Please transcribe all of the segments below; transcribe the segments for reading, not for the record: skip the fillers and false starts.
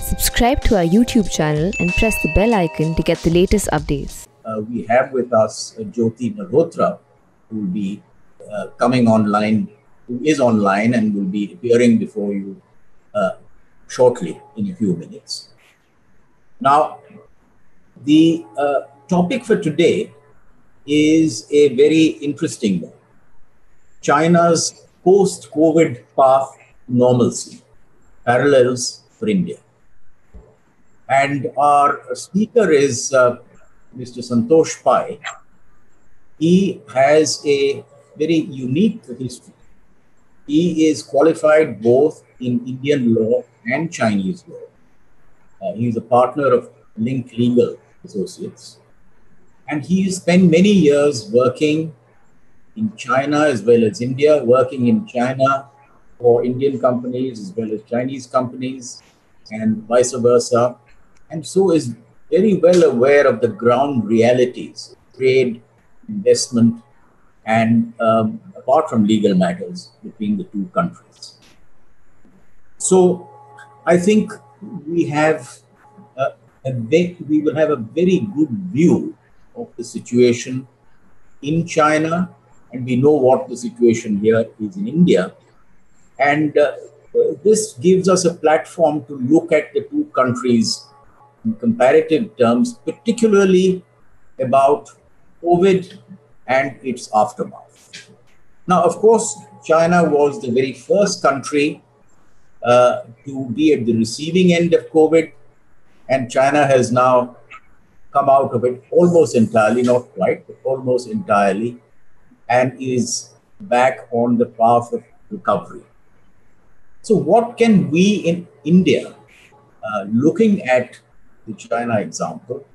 Subscribe to our YouTube channel and press the bell icon to get the latest updates. We have with us Jyoti Malhotra, who will be coming online, who is online and will be appearing before you shortly in a few minutes. Now, the topic for today is a very interesting one. China's post-COVID path to normalcy, parallels for India. And our speaker is Mr. Santosh Pai. He has a very unique history. He is qualified both in Indian law and Chinese law. He is a partner of Link Legal Associates. And he spent many years working in China as well as India, working in China for Indian companies as well as Chinese companies, and vice versa. And so is very well aware of the ground realities, trade, investment, and apart from legal matters between the two countries. So I think we have we will have a very good view of the situation in China, and we know what the situation here is in India. And this gives us a platform to look at the two countries in comparative terms, particularly about COVID and its aftermath. Now, of course, China was the very first country to be at the receiving end of COVID, and China has now come out of it almost entirely, not quite, but almost entirely, and is back on the path of recovery. So what can we in India, looking at the China example,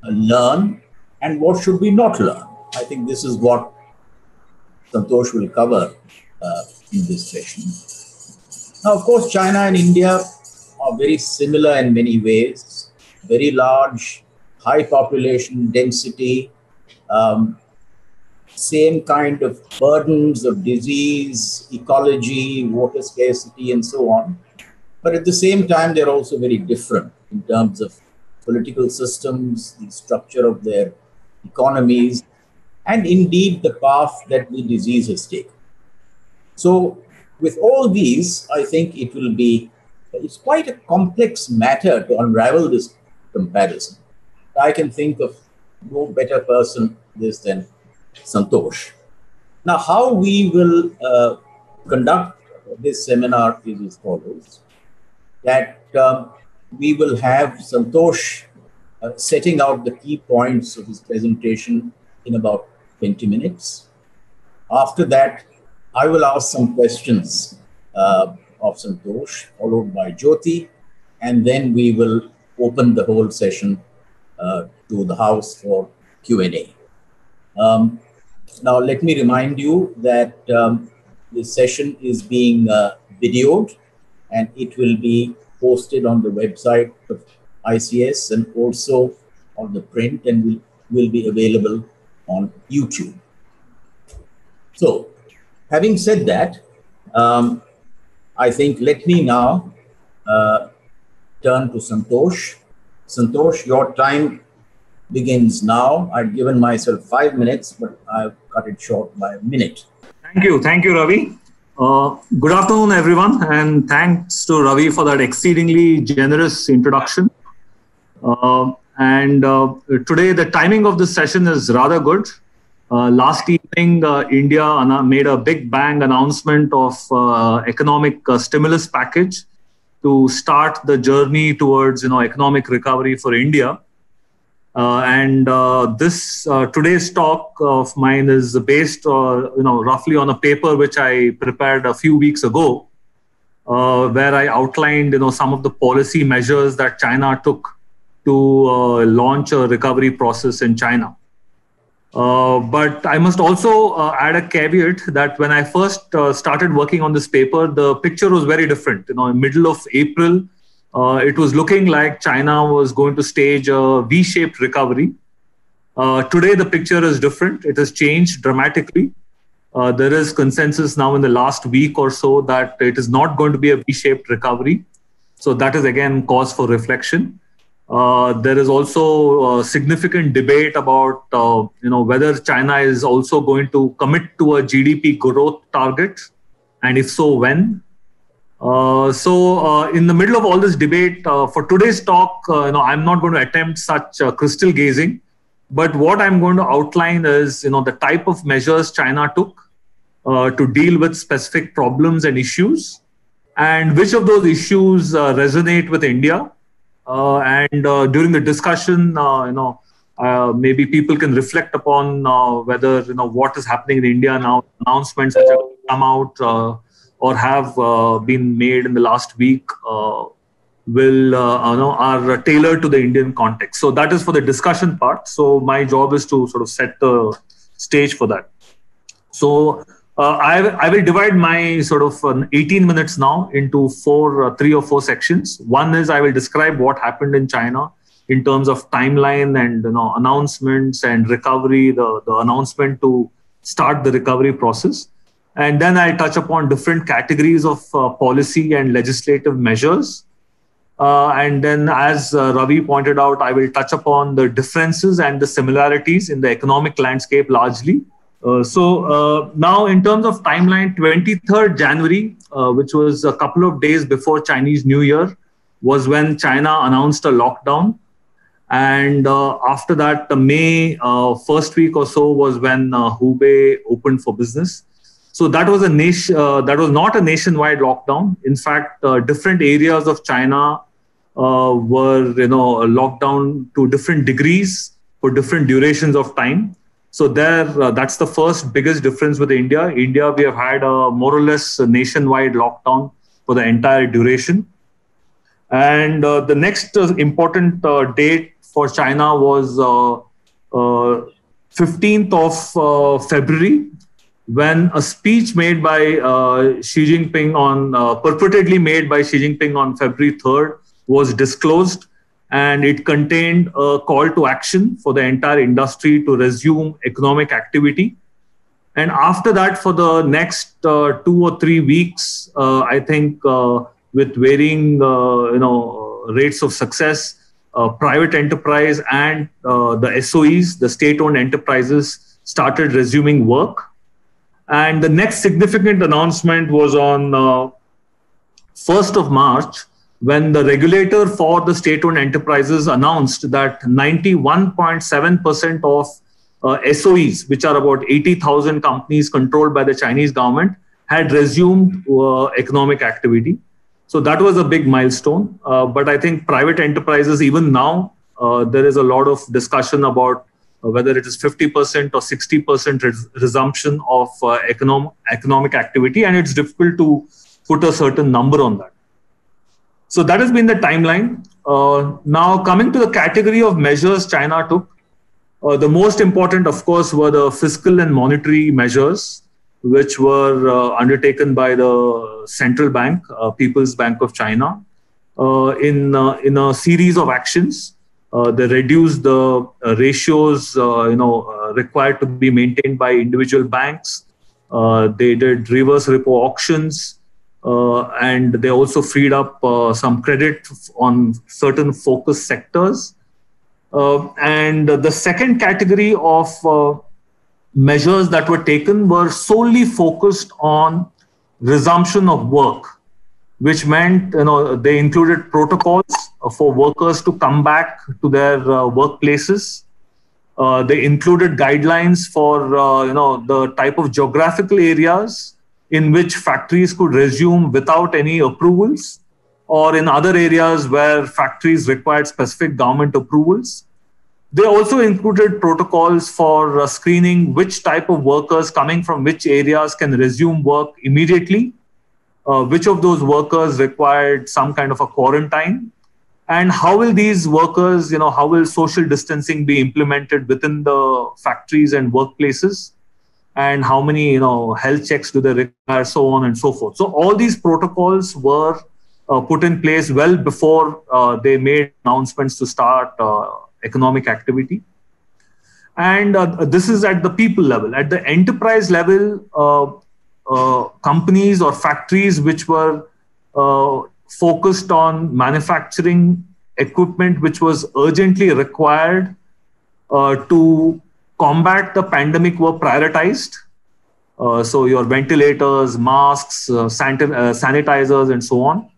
learn, and what should we not learn? I think this is what Santosh will cover in this session. Now, of course, China and India are very similar in many ways. Very large, high population density, same kind of burdens of disease, ecology, water scarcity, and so on. But at the same time, they're also very different in terms of political systems, the structure of their economies, and indeed the path that the disease has taken. So with all these, I think it's quite a complex matter to unravel this comparison. I can think of no better person this than Santosh. Now, how we will conduct this seminar is as follows: that we will have Santosh setting out the key points of his presentation in about 20 minutes. After that, I will ask some questions of Santosh, followed by Jyoti, and then we will open the whole session to the house for Q&A. Now, let me remind you that this session is being videoed, and it will be posted on the website of ICS and also on the print, and will be available on YouTube. So, having said that, I think let me now turn to Santosh. Santosh, your time begins now. I've given myself 5 minutes, but I've cut it short by a minute. Thank you, Ravi. Good afternoon, everyone, and thanks to Ravi for that exceedingly generous introduction. Today, the timing of this session is rather good. Last evening, India made a big bang announcement of economic stimulus package to start the journey towards economic recovery for India. This today's talk of mine is based roughly on a paper which I prepared a few weeks ago, where I outlined some of the policy measures that China took to launch a recovery process in China. But I must also add a caveat that when I first started working on this paper, the picture was very different. In middle of April, it was looking like China was going to stage a V-shaped recovery. Today, the picture is different. It has changed dramatically. There is consensus now in the last week or so that it is not going to be a V-shaped recovery. So that is again cause for reflection. There is also significant debate about whether China is also going to commit to a GDP growth target, and if so, when. So in the middle of all this debate, for today's talk, I'm not going to attempt such crystal gazing, but what I'm going to outline is the type of measures China took to deal with specific problems and issues, and which of those issues resonate with India. And during the discussion, maybe people can reflect upon whether what is happening in India now, announcements which have come out or have been made in the last week are tailored to the Indian context. So that is for the discussion part. So my job is to sort of set the stage for that. So I will divide my sort of 18 minutes now into 3 or 4 sections. One is I will describe what happened in China in terms of timeline and announcements and recovery, the announcement to start the recovery process. And then I touch upon different categories of policy and legislative measures. And then, as Ravi pointed out, I will touch upon the differences and the similarities in the economic landscape largely. So now in terms of timeline, 23rd January, which was a couple of days before Chinese New Year, was when China announced a lockdown. And after that, the May first week or so was when Hubei opened for business. So that was that was not a nationwide lockdown. In fact, different areas of China were locked down to different degrees for different durations of time. So that's the first biggest difference with India. India, we have had a more or less nationwide lockdown for the entire duration. And the next important date for China was 15th of February, when a speech made by Xi Jinping purportedly made by Xi Jinping on February 3rd was disclosed. And it contained a call to action for the entire industry to resume economic activity. And after that, for the next 2 or 3 weeks, I think with varying rates of success, private enterprise and the SOEs, the state-owned enterprises, started resuming work. And the next significant announcement was on 1st of March, when the regulator for the state-owned enterprises announced that 91.7% of SOEs, which are about 80,000 companies controlled by the Chinese government, had resumed economic activity. So that was a big milestone. But I think private enterprises, even now, there is a lot of discussion about whether it is 50% or 60% resumption of economic activity, and it's difficult to put a certain number on that. So that has been the timeline. Now coming to the category of measures China took, the most important, of course, were the fiscal and monetary measures, which were undertaken by the central bank, People's Bank of China, in a series of actions. They reduced the ratios, required to be maintained by individual banks. They did reverse repo auctions. And they also freed up some credit on certain focus sectors. And the second category of measures that were taken were solely focused on resumption of work, which meant they included protocols for workers to come back to their workplaces. They included guidelines for the type of geographical areas in which factories could resume without any approvals, or in other areas where factories required specific government approvals. They also included protocols for screening which type of workers coming from which areas can resume work immediately, which of those workers required some kind of a quarantine, and how will these workers, how will social distancing be implemented within the factories and workplaces, and how many health checks do they require, so on and so forth. So all these protocols were put in place well before they made announcements to start economic activity. And this is at the people level. At the enterprise level, companies or factories which were focused on manufacturing equipment which was urgently required to combat the pandemic were prioritized. So your ventilators, masks, sanitizers, and so on.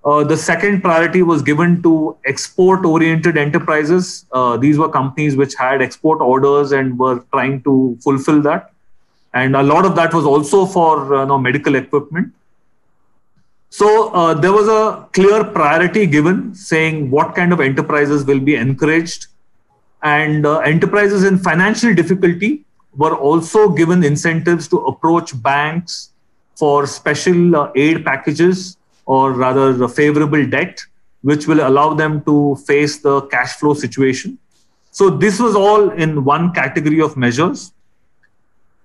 The second priority was given to export-oriented enterprises. These were companies which had export orders and were trying to fulfill that. And a lot of that was also for medical equipment. So there was a clear priority given saying what kind of enterprises will be encouraged. And enterprises in financial difficulty were also given incentives to approach banks for special aid packages, or rather favorable debt, which will allow them to face the cash flow situation. So this was all in one category of measures.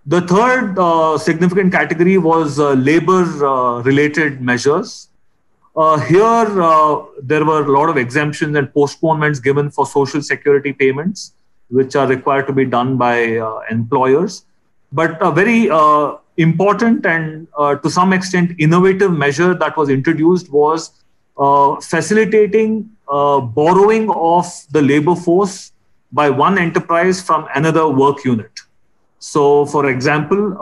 The third significant category was labor-related measures. Here, there were a lot of exemptions and postponements given for social security payments, which are required to be done by employers. But a very important and to some extent innovative measure that was introduced was facilitating borrowing of the labor force by one enterprise from another work unit. So, for example,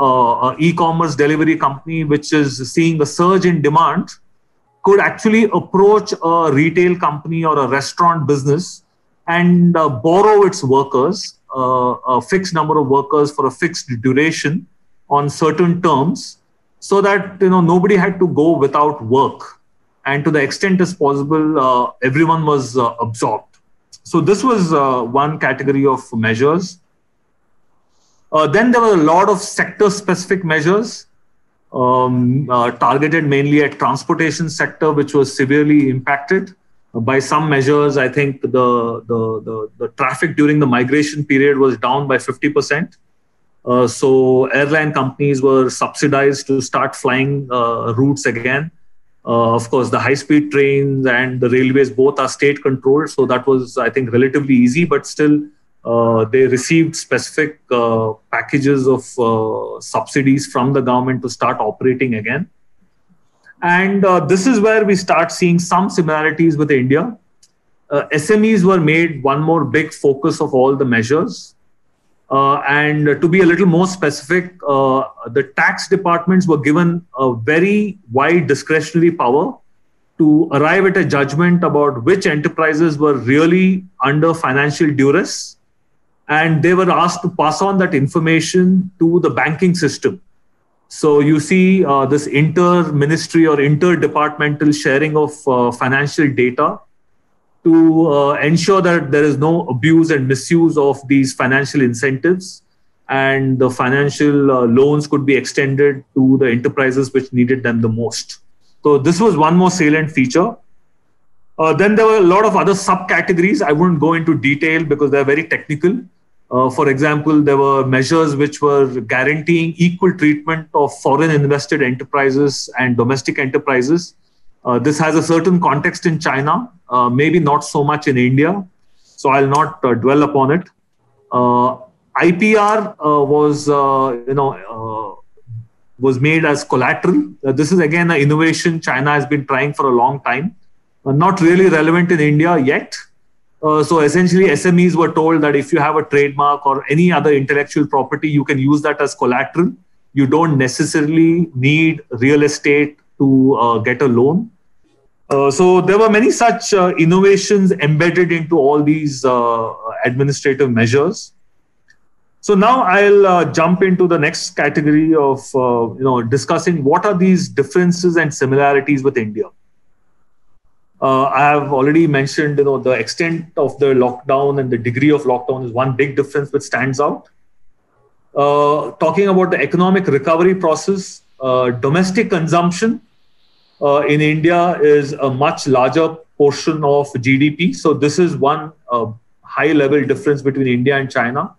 an e-commerce delivery company which is seeing a surge in demand could actually approach a retail company or a restaurant business and borrow its workers, a fixed number of workers for a fixed duration on certain terms, so that nobody had to go without work, and to the extent as possible, everyone was absorbed. So this was one category of measures. Then there were a lot of sector-specific measures targeted mainly at transportation sector, which was severely impacted. By some measures, I think the traffic during the migration period was down by 50%. So airline companies were subsidized to start flying routes again. Of course, the high-speed trains and the railways both are state-controlled, so that was, I think, relatively easy, but still they received specific packages of subsidies from the government to start operating again. And this is where we start seeing some similarities with India. SMEs were made one more big focus of all the measures. And to be a little more specific, the tax departments were given a very wide discretionary power to arrive at a judgment about which enterprises were really under financial duress. And they were asked to pass on that information to the banking system. So you see this inter-ministry or inter-departmental sharing of financial data to ensure that there is no abuse and misuse of these financial incentives, and the financial loans could be extended to the enterprises which needed them the most. So this was one more salient feature. Then there were a lot of other subcategories. I wouldn't go into detail because they're very technical. For example, there were measures which were guaranteeing equal treatment of foreign invested enterprises and domestic enterprises. This has a certain context in China, maybe not so much in India, so I'll not dwell upon it. IPR was made as collateral. This is again an innovation China has been trying for a long time, not really relevant in India yet. So essentially, SMEs were told that if you have a trademark or any other intellectual property, you can use that as collateral. You don't necessarily need real estate to get a loan. So there were many such innovations embedded into all these administrative measures. So now I'll jump into the next category of discussing what are these differences and similarities with India. I have already mentioned, the extent of the lockdown and the degree of lockdown is one big difference which stands out. Talking about the economic recovery process, domestic consumption in India is a much larger portion of GDP. So this is one high-level difference between India and China.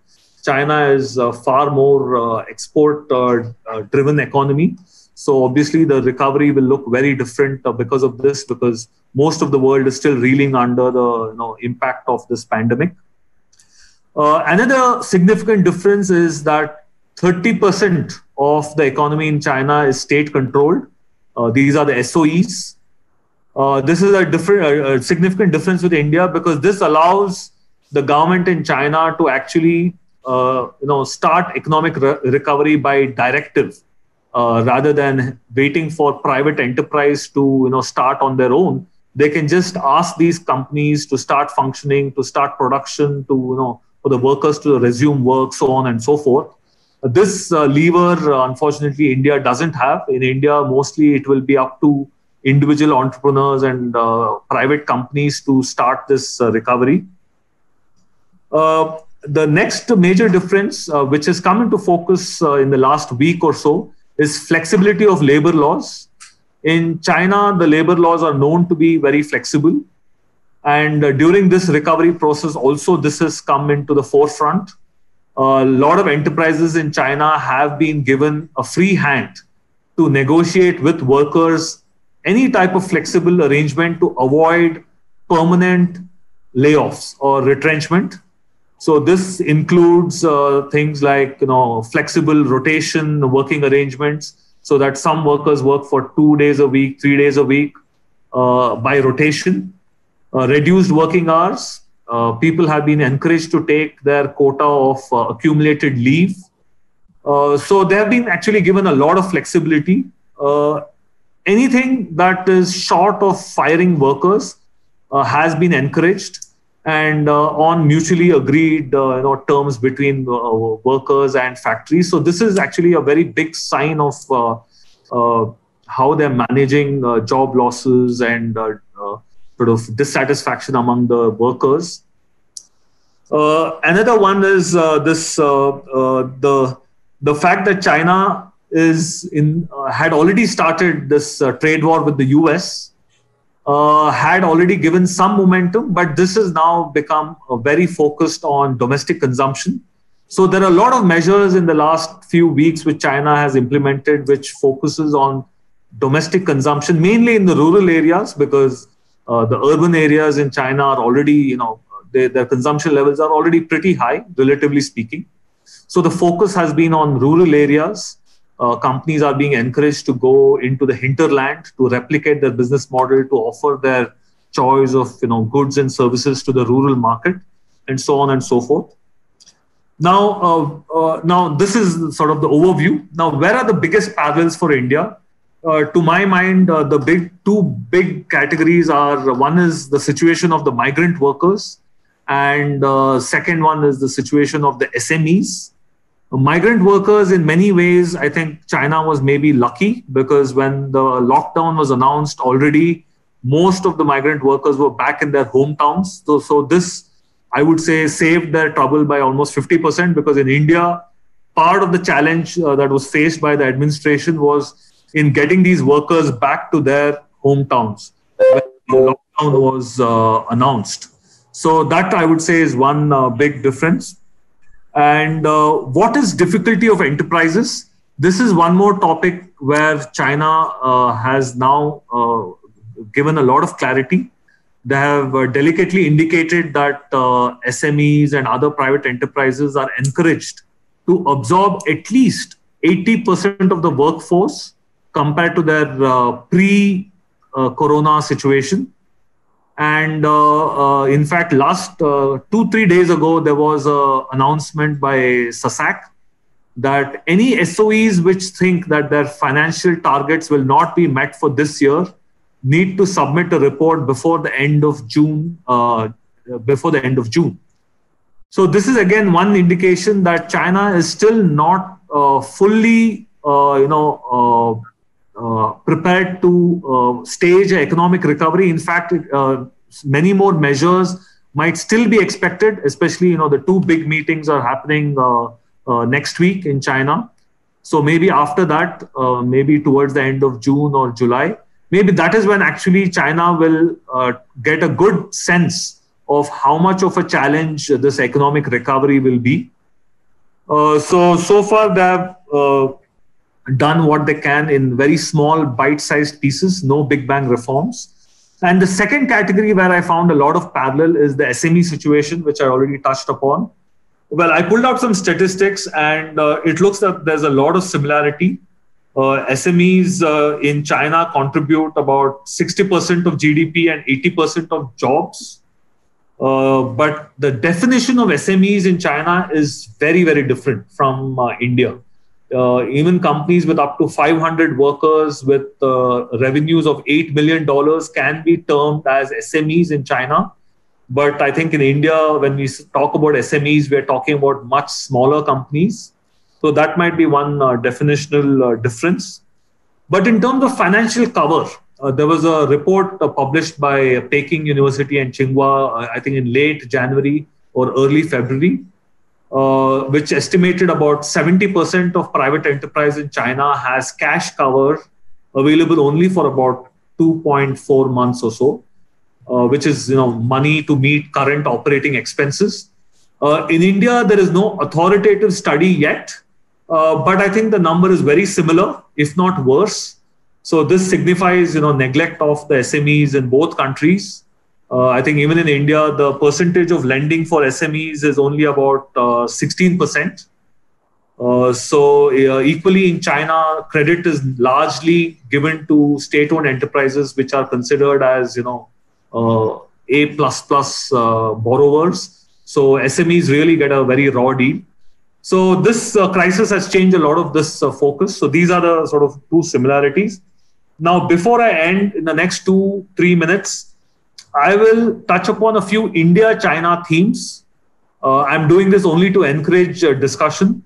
China is a far more export-driven economy. So obviously the recovery will look very different because of this, because most of the world is still reeling under the impact of this pandemic. Another significant difference is that 30% of the economy in China is state-controlled. These are the SOEs. This is a significant difference with India, because this allows the government in China to actually start economic recovery by directive, rather than waiting for private enterprise to start on their own. They can just ask these companies to start functioning, to start production, to for the workers to resume work, so on and so forth. This lever, unfortunately, India doesn't have. In India, mostly it will be up to individual entrepreneurs and private companies to start this recovery. The next major difference, which has come into focus in the last week or so, is flexibility of labor laws. In China, the labor laws are known to be very flexible. And during this recovery process, also this has come into the forefront. A lot of enterprises in China have been given a free hand to negotiate with workers any type of flexible arrangement to avoid permanent layoffs or retrenchment. So this includes things like flexible rotation working arrangements, so that some workers work for 2 days a week, 3 days a week by rotation. Reduced working hours. People have been encouraged to take their quota of accumulated leave. So they have been actually given a lot of flexibility. Anything that is short of firing workers has been encouraged, and on mutually agreed terms between workers and factories. So this is actually a very big sign of how they're managing job losses and sort of dissatisfaction among the workers. Another one is the fact that China had already started this trade war with the US, had already given some momentum, but this has now become very focused on domestic consumption. So there are a lot of measures in the last few weeks which China has implemented, which focuses on domestic consumption, mainly in the rural areas, because the urban areas in China are already, their consumption levels are already pretty high, relatively speaking. So the focus has been on rural areas. Companies are being encouraged to go into the hinterland to replicate their business model, to offer their choice of goods and services to the rural market, and so on and so forth. Now this is sort of the overview. Now, where are the biggest parallels for India? To my mind, the two big categories are: one is the situation of the migrant workers, and second one is the situation of the SMEs. Migrant workers, in many ways, I think China was maybe lucky, because when the lockdown was announced already, most of the migrant workers were back in their hometowns. So this, I would say, saved their trouble by almost 50%, because in India, part of the challenge that was faced by the administration was in getting these workers back to their hometowns when the lockdown was announced. So that, I would say, is one big difference. And what is difficulty of enterprises? This is one more topic where China has now given a lot of clarity. They have delicately indicated that SMEs and other private enterprises are encouraged to absorb at least 80% of the workforce compared to their pre-corona situation. And in fact, last 2-3 days ago, there was an announcement by SASAC that any SOEs which think that their financial targets will not be met for this year need to submit a report before the end of June. So this is again one indication that China is still not fully, prepared to stage an economic recovery. In fact, many more measures might still be expected, especially, the two big meetings are happening next week in China. So maybe after that, maybe towards the end of June or July, maybe that is when actually China will get a good sense of how much of a challenge this economic recovery will be. So far they have done what they can in very small bite-sized pieces, no big bang reforms. And the second category where I found a lot of parallel is the SME situation, which I already touched upon. Well, I pulled out some statistics, and it looks that there's a lot of similarity. SMEs in China contribute about 60% of GDP and 80% of jobs. But the definition of SMEs in China is very, very different from India. Even companies with up to 500 workers with revenues of $8 million can be termed as SMEs in China. But I think in India, when we talk about SMEs, we're talking about much smaller companies. So that might be one definitional difference. But in terms of financial cover, there was a report published by Peking University and Tsinghua, I think in late January or early February, which estimated about 70% of private enterprise in China has cash cover available only for about 2.4 months or so, which is money to meet current operating expenses. In India, there is no authoritative study yet, but I think the number is very similar, if not worse. So this signifies neglect of the SMEs in both countries. I think even in India, the percentage of lending for SMEs is only about 16%. So equally in China, credit is largely given to state-owned enterprises, which are considered as A++ borrowers. So SMEs really get a very raw deal. So this crisis has changed a lot of this focus. So these are the sort of two similarities. Now, before I end in the next 2-3 minutes, I will touch upon a few India-China themes. I'm doing this only to encourage discussion.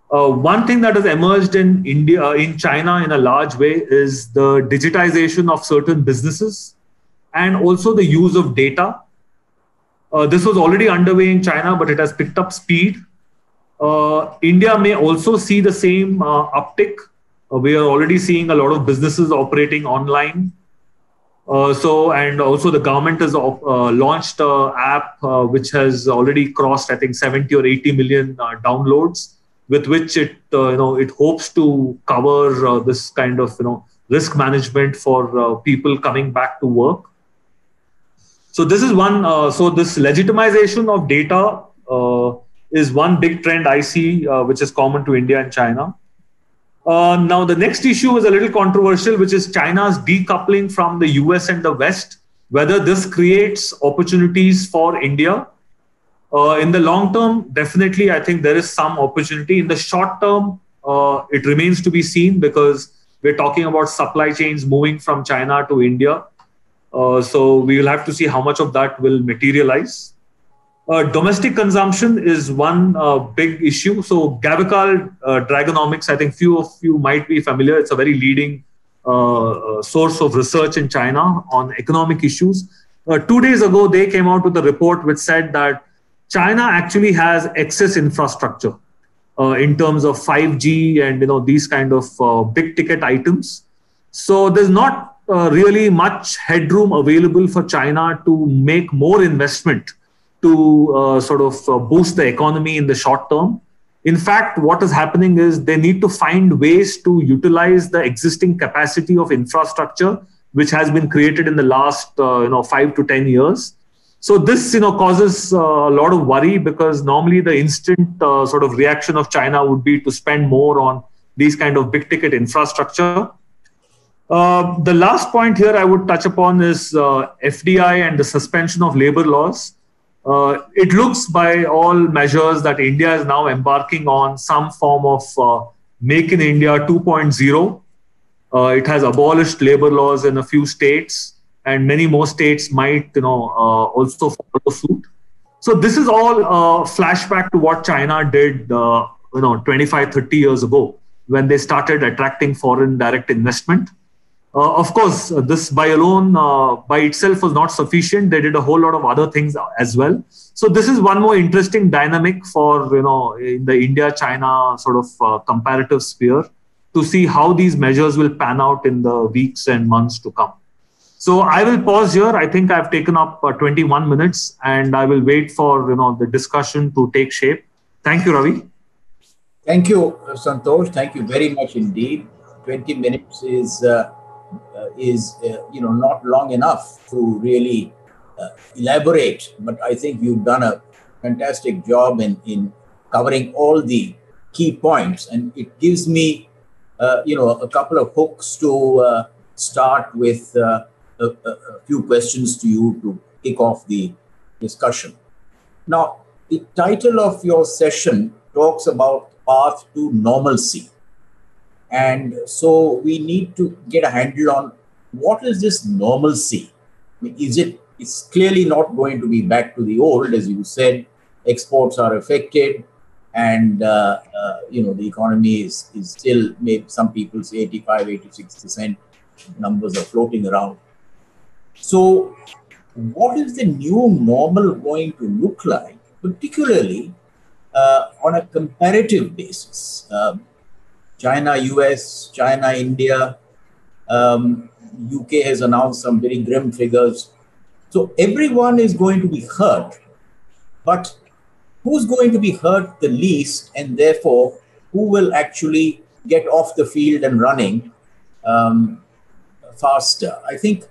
One thing that has emerged in China in a large way is the digitization of certain businesses and also the use of data. This was already underway in China, but it has picked up speed. India may also see the same uptick. We are already seeing a lot of businesses operating online. And also the government has launched an app which has already crossed, I think, 70 or 80 million downloads, with which it hopes to cover this kind of risk management for people coming back to work. So this is one. So this legitimization of data is one big trend I see, which is common to India and China. Now, the next issue is a little controversial, which is China's decoupling from the US and the West, whether this creates opportunities for India. In the long term, definitely, I think there is some opportunity. In the short term, it remains to be seen because we're talking about supply chains moving from China to India. So we will have to see how much of that will materialize. Domestic consumption is one big issue. So Gavikal Dragonomics, I think few of you might be familiar. It's a very leading source of research in China on economic issues. 2 days ago, they came out with a report which said that China actually has excess infrastructure in terms of 5G and these kind of big ticket items. So there's not really much headroom available for China to make more investment to boost the economy in the short term. In fact, what is happening is they need to find ways to utilize the existing capacity of infrastructure, which has been created in the last 5 to 10 years. So this causes a lot of worry, because normally the instant reaction of China would be to spend more on these kind of big ticket infrastructure. The last point here I would touch upon is FDI and the suspension of labor laws. It looks by all measures that India is now embarking on some form of Make in India 2.0. It has abolished labor laws in a few states, and many more states might also follow suit. So this is all a flashback to what China did 25, 30 years ago, when they started attracting foreign direct investment. Of course, this by itself was not sufficient. They did a whole lot of other things as well. So this is one more interesting dynamic for, in the India-China comparative sphere, to see how these measures will pan out in the weeks and months to come. So I will pause here. I think I've taken up 21 minutes, and I will wait for the discussion to take shape. Thank you, Ravi. Thank you, Santosh. Thank you very much indeed. 20 minutes is not long enough to really elaborate, but I think you've done a fantastic job in covering all the key points, and it gives me a couple of hooks to start with a few questions to you to kick off the discussion. Now, the title of your session talks about path to normalcy. And so we need to get a handle on what is this normalcy? I mean, it's clearly not going to be back to the old, as you said. Exports are affected, and the economy is still, maybe some people say 85, 86% numbers are floating around. So what is the new normal going to look like, particularly on a comparative basis? China, US, China, India, UK has announced some very grim figures. So everyone is going to be hurt, but who's going to be hurt the least, and therefore who will actually get off the field and running faster? I think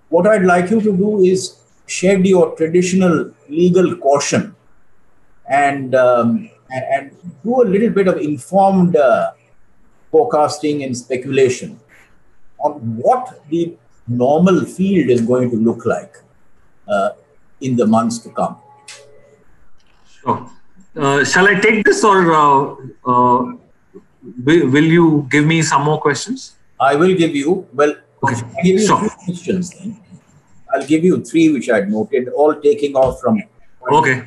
what I'd like you to do is shed your traditional legal caution and do a little bit of informed forecasting and speculation on what the normal field is going to look like in the months to come. Sure. Shall I take this, or will you give me some more questions? I will give you, well, okay. I'll give you three questions then. I'll give you three which I've noted, all taking off from... Okay.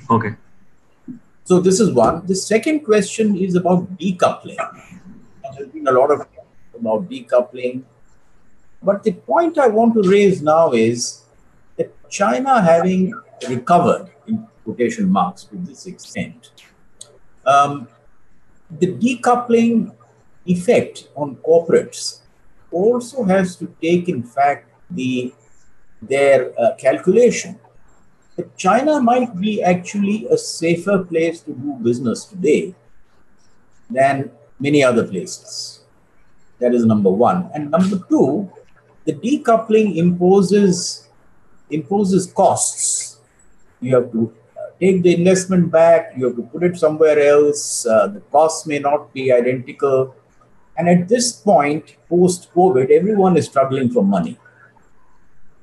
So this is one. The second question is about decoupling. There's been a lot of talk about decoupling. But the point I want to raise now is that China, having recovered, in quotation marks, to this extent, the decoupling effect on corporates also has to take, in fact, their calculation. That China might be actually a safer place to do business today than many other places. That is number one. And number two, the decoupling imposes costs. You have to take the investment back, you have to put it somewhere else, the costs may not be identical. And at this point, post-COVID, everyone is struggling for money.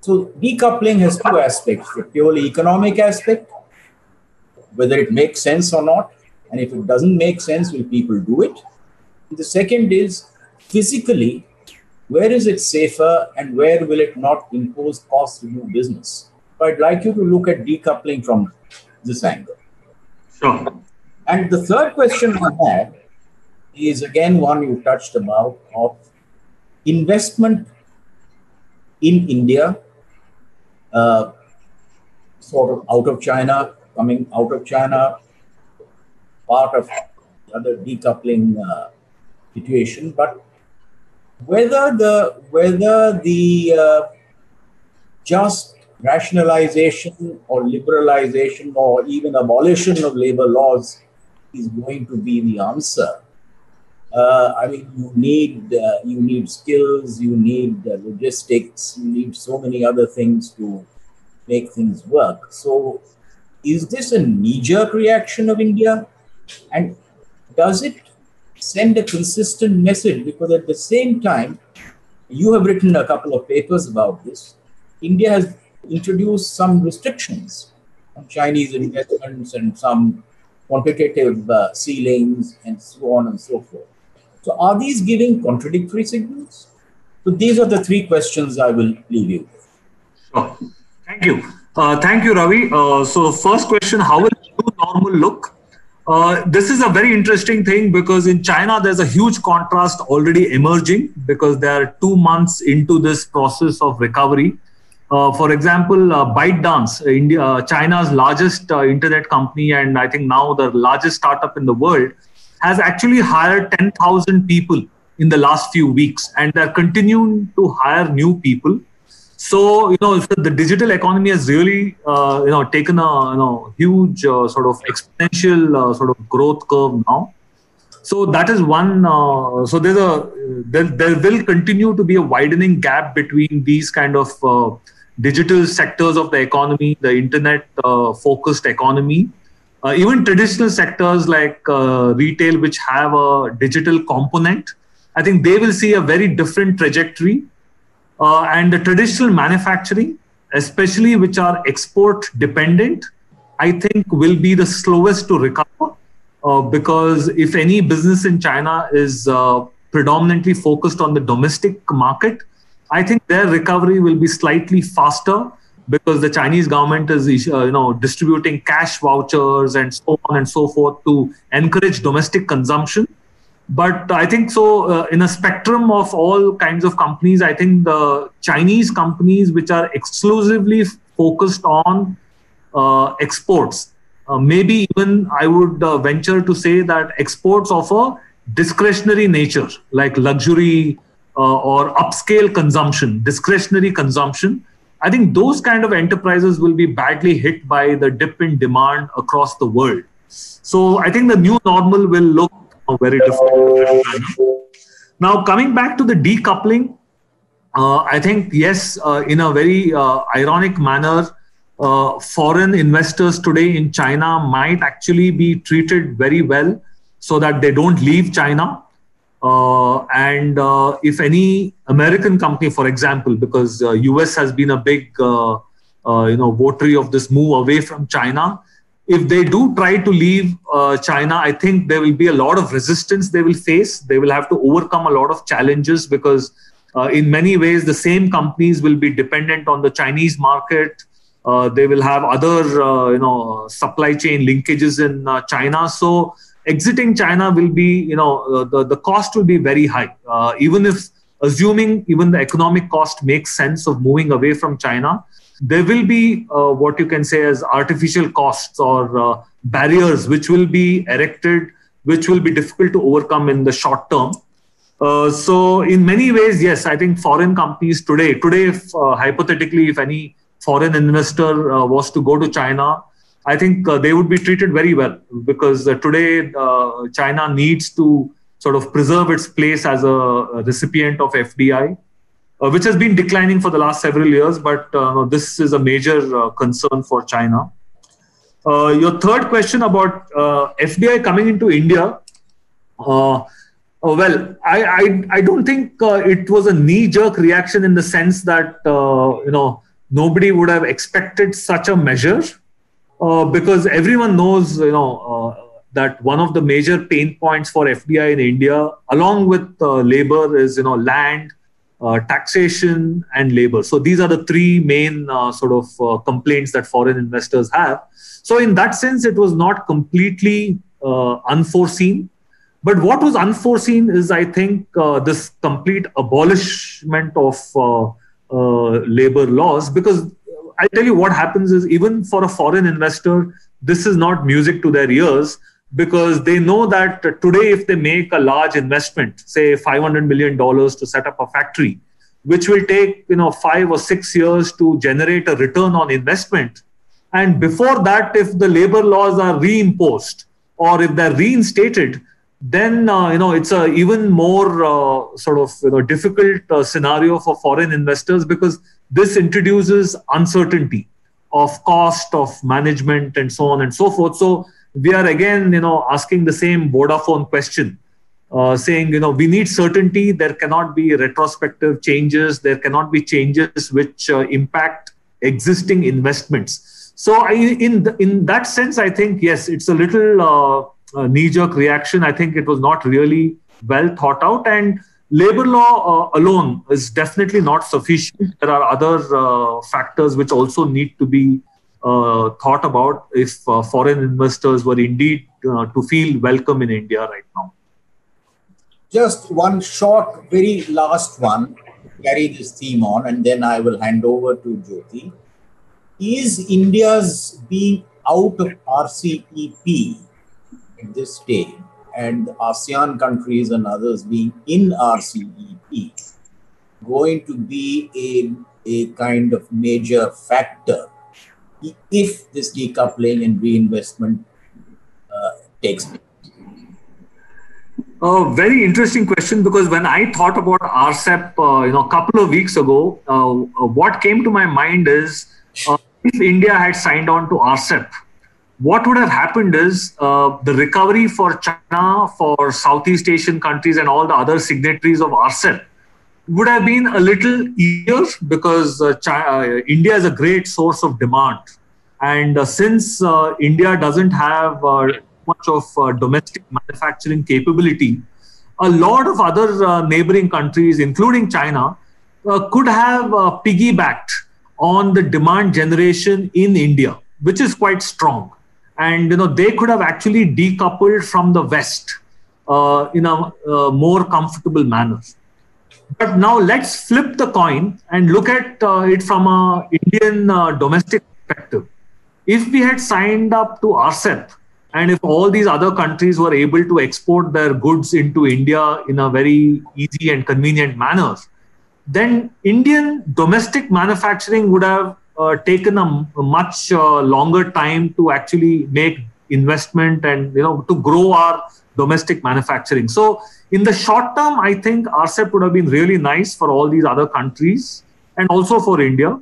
So decoupling has two aspects: the purely economic aspect, whether it makes sense or not, and if it doesn't make sense, will people do it? And the second is physically, where is it safer and where will it not impose costs to do business? So I'd like you to look at decoupling from this angle. Sure. And the third question I have is again one you touched about, of investment in India, sort of out of China, coming out of China, part of the other decoupling situation. But whether the just rationalization or liberalization or even abolition of labor laws is going to be the answer. I mean, you need skills, you need logistics, you need so many other things to make things work. So is this a knee-jerk reaction of India? And does it send a consistent message? Because at the same time, you have written a couple of papers about this. India has introduced some restrictions on Chinese investments and some quantitative ceilings and so on and so forth. So are these giving contradictory signals? So these are the three questions I will leave you with. Sure. Thank you. Thank you, Ravi. So first question, how will new normal look? This is a very interesting thing because in China, there's a huge contrast already emerging because they are 2 months into this process of recovery. For example, ByteDance, China's largest internet company, and I think now the largest startup in the world, has actually hired 10,000 people in the last few weeks, and they're continuing to hire new people. So, the digital economy has really, taken a huge sort of exponential sort of growth curve now. So that is one. So there will continue to be a widening gap between these kind of digital sectors of the economy, the internet-focused economy, even traditional sectors like retail, which have a digital component, I think they will see a very different trajectory. And the traditional manufacturing, especially which are export dependent, I think will be the slowest to recover. Because if any business in China is predominantly focused on the domestic market, I think their recovery will be slightly faster, because the Chinese government is distributing cash vouchers and so on and so forth to encourage domestic consumption. But I think so in a spectrum of all kinds of companies, I think the Chinese companies which are exclusively focused on exports, maybe even I would venture to say that exports of a discretionary nature, like luxury or upscale consumption, discretionary consumption, I think those kind of enterprises will be badly hit by the dip in demand across the world. So I think the new normal will look very different. Now, coming back to the decoupling, I think, yes, in a very ironic manner, foreign investors today in China might actually be treated very well so that they don't leave China. And if any American company, for example, because US has been a big votary of this move away from China, if they do try to leave China, I think there will be a lot of resistance they will face. They will have to overcome a lot of challenges, because in many ways the same companies will be dependent on the Chinese market. They will have other supply chain linkages in China. So exiting China will be, the cost will be very high. Even if, assuming even the economic cost makes sense of moving away from China, there will be what you can say as artificial costs or barriers which will be erected, which will be difficult to overcome in the short term. So in many ways, yes, I think foreign companies today, if hypothetically, if any foreign investor was to go to China, I think they would be treated very well, because today China needs to sort of preserve its place as a recipient of FDI, which has been declining for the last several years, but this is a major concern for China. Your third question about FDI coming into India, well, I don't think it was a knee-jerk reaction, in the sense that nobody would have expected such a measure, because everyone knows that one of the major pain points for FDI in India, along with labor, is land, taxation and labor. So these are the three main complaints that foreign investors have. So in that sense, it was not completely unforeseen. But what was unforeseen is, I think, this complete abolishment of labor laws, because I'll tell you what happens is, even for a foreign investor, this is not music to their ears, because they know that today, if they make a large investment, say $500 million to set up a factory, which will take 5 or 6 years to generate a return on investment, and before that, if the labor laws are reimposed or if they're reinstated, then it's a even more difficult scenario for foreign investors, because this introduces uncertainty of cost, of management, and so on and so forth. So we are again, asking the same Vodafone question, saying, we need certainty. There cannot be retrospective changes. There cannot be changes which impact existing investments. So in that sense, I think, yes, it's a little knee-jerk reaction. I think it was not really well thought out. And labor law alone is definitely not sufficient. There are other factors which also need to be thought about if foreign investors were indeed to feel welcome in India right now. Just one short, very last one, carry this theme on, and then I will hand over to Jyoti. Is India's being out of RCEP at this stage, and ASEAN countries and others being in RCEP, going to be a kind of major factor if this decoupling and reinvestment takes place? Very interesting question, because when I thought about RCEP, a couple of weeks ago, what came to my mind is if India had signed on to RCEP, what would have happened is the recovery for China, for Southeast Asian countries, and all the other signatories of RCEP would have been a little easier because India is a great source of demand. And since India doesn't have much of domestic manufacturing capability, a lot of other neighboring countries, including China, could have piggybacked on the demand generation in India, which is quite strong. And they could have actually decoupled from the West in a more comfortable manner. But now let's flip the coin and look at it from an Indian domestic perspective. If we had signed up to RCEP, and if all these other countries were able to export their goods into India in a very easy and convenient manner, then Indian domestic manufacturing would have taken a much longer time to actually make investment and to grow our domestic manufacturing. So in the short term, I think RCEP would have been really nice for all these other countries and also for India.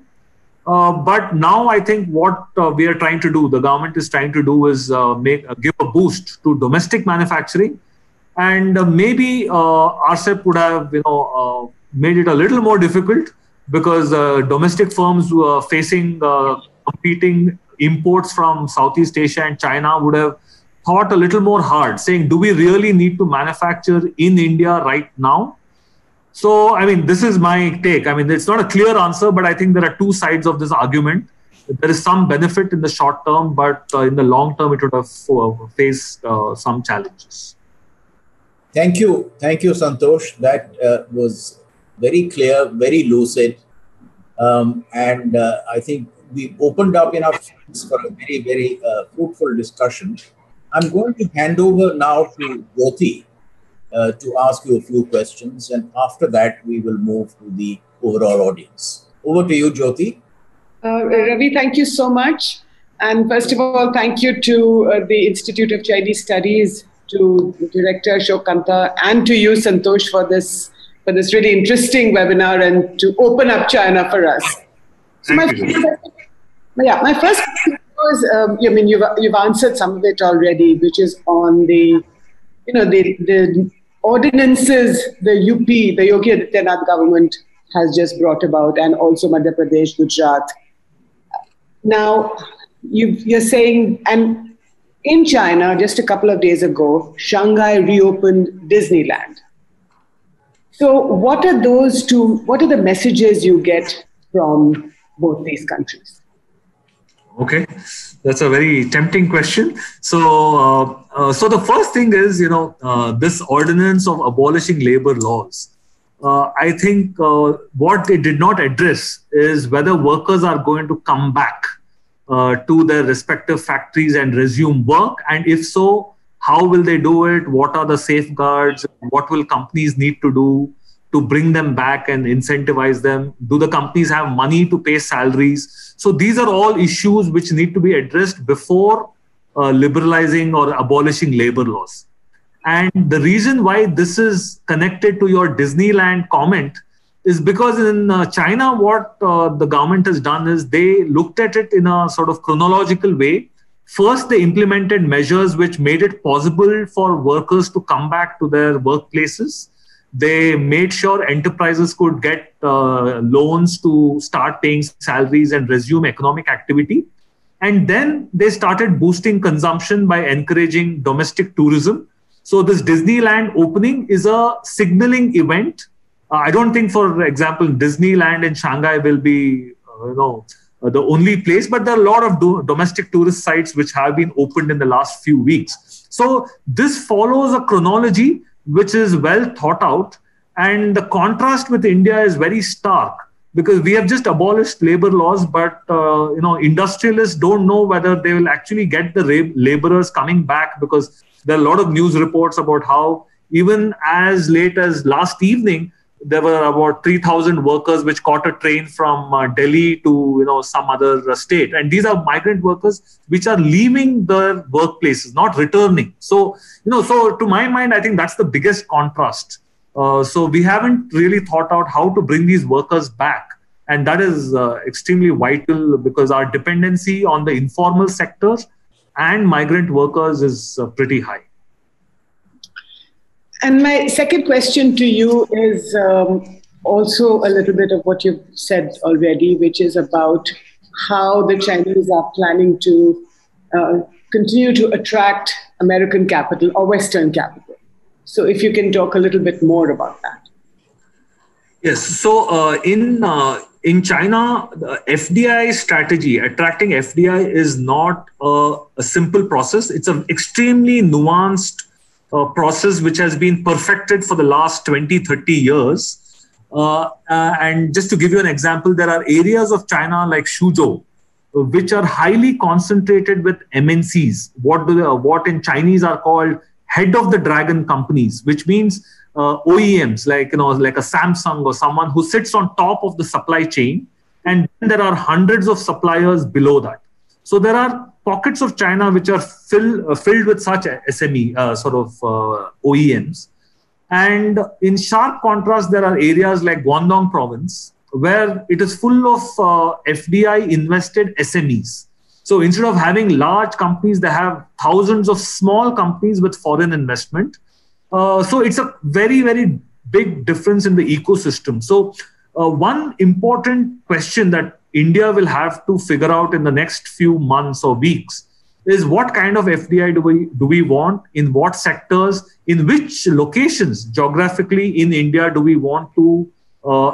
But now I think what we are trying to do, the government is trying to do, is give a boost to domestic manufacturing, and maybe RCEP would have made it a little more difficult because domestic firms who are facing competing imports from Southeast Asia and China would have thought a little more hard, saying, do we really need to manufacture in India right now? So, I mean, this is my take. I mean, it's not a clear answer, but I think there are two sides of this argument. There is some benefit in the short term, but in the long term, it would have faced some challenges. Thank you. Thank you, Santosh. That was very clear, very lucid. And I think we opened up enough for a very, very fruitful discussion. I'm going to hand over now to Jyoti to ask you a few questions. And after that, we will move to the overall audience. Over to you, Jyoti. Ravi, thank you so much. And first of all, thank you to the Institute of Chinese Studies, to Director Shokanta, and to you, Santosh, for this really interesting webinar and to open up China for us. So my first question was, I mean, you've answered some of it already, which is on the ordinances the UP, the Yogi Adityanath government has just brought about, and also Madhya Pradesh, Gujarat. Now, you're saying, and in China, just a couple of days ago, Shanghai reopened Disneyland. So what are the messages you get from both these countries? Okay, that's a very tempting question. So the first thing is, this ordinance of abolishing labor laws. I think what it did not address is whether workers are going to come back to their respective factories and resume work. And if so, how will they do it? What are the safeguards? What will companies need to do to bring them back and incentivize them? Do the companies have money to pay salaries? So these are all issues which need to be addressed before liberalizing or abolishing labor laws. And the reason why this is connected to your Disneyland comment is because in China, what the government has done is they looked at it in a sort of chronological way. First, they implemented measures which made it possible for workers to come back to their workplaces. They made sure enterprises could get loans to start paying salaries and resume economic activity. And then they started boosting consumption by encouraging domestic tourism. So this Disneyland opening is a signaling event. I don't think, for example, Disneyland in Shanghai will be, the only place, but there are a lot of domestic tourist sites which have been opened in the last few weeks. So this follows a chronology which is well thought out. And the contrast with India is very stark because we have just abolished labor laws, but industrialists don't know whether they will actually get the laborers coming back, because there are a lot of news reports about how even as late as last evening, there were about 3,000 workers which caught a train from Delhi to some other state. And these are migrant workers which are leaving their workplaces, not returning. So, so to my mind, I think that's the biggest contrast. So we haven't really thought out how to bring these workers back. And that is extremely vital because our dependency on the informal sector and migrant workers is pretty high. And my second question to you is also a little bit of what you've said already, which is about how the Chinese are planning to continue to attract American capital or Western capital. So if you can talk a little bit more about that. Yes. So in China, the FDI strategy, attracting FDI is not a simple process. It's an extremely nuanced process which has been perfected for the last 20, 30 years. And just to give you an example, there are areas of China like Suzhou, which are highly concentrated with MNCs, what in Chinese are called head of the dragon companies, which means OEMs like a Samsung or someone who sits on top of the supply chain, and then there are hundreds of suppliers below that. So there are pockets of China which are filled with such SME OEMs, and in sharp contrast, there are areas like Guangdong province where it is full of FDI invested SMEs. So instead of having large companies, they have thousands of small companies with foreign investment. So it's a very, very big difference in the ecosystem. So one important question that India will have to figure out in the next few months or weeks is what kind of FDI do we want, in what sectors, in which locations geographically in India do we want to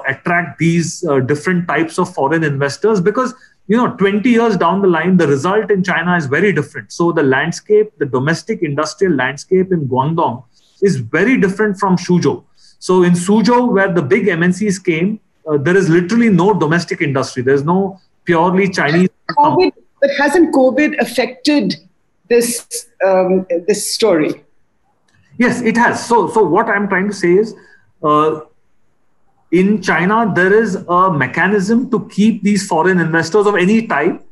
attract these different types of foreign investors, because 20 years down the line, the result in China is very different. So the landscape, the domestic industrial landscape in Guangdong is very different from Suzhou. So in Suzhou, where the big MNCs came, there is literally no domestic industry. There's no purely Chinese. But hasn't COVID affected this this story? Yes, it has. So what I'm trying to say is, in China, there is a mechanism to keep these foreign investors of any type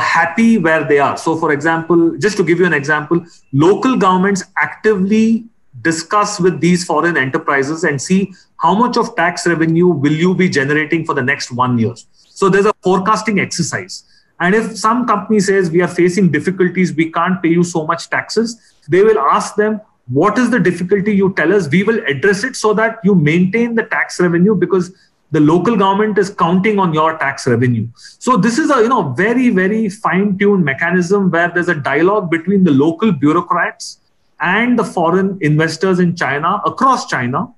happy where they are. So, for example, just to give you an example, local governments actively discuss with these foreign enterprises and see how much of tax revenue will you be generating for the next 1 year. So there's a forecasting exercise. And if some company says we are facing difficulties, we can't pay you so much taxes, they will ask them, what is the difficulty? You tell us, we will address it so that you maintain the tax revenue, because the local government is counting on your tax revenue. So this is a very, very fine-tuned mechanism where there's a dialogue between the local bureaucrats and the foreign investors in China, across China.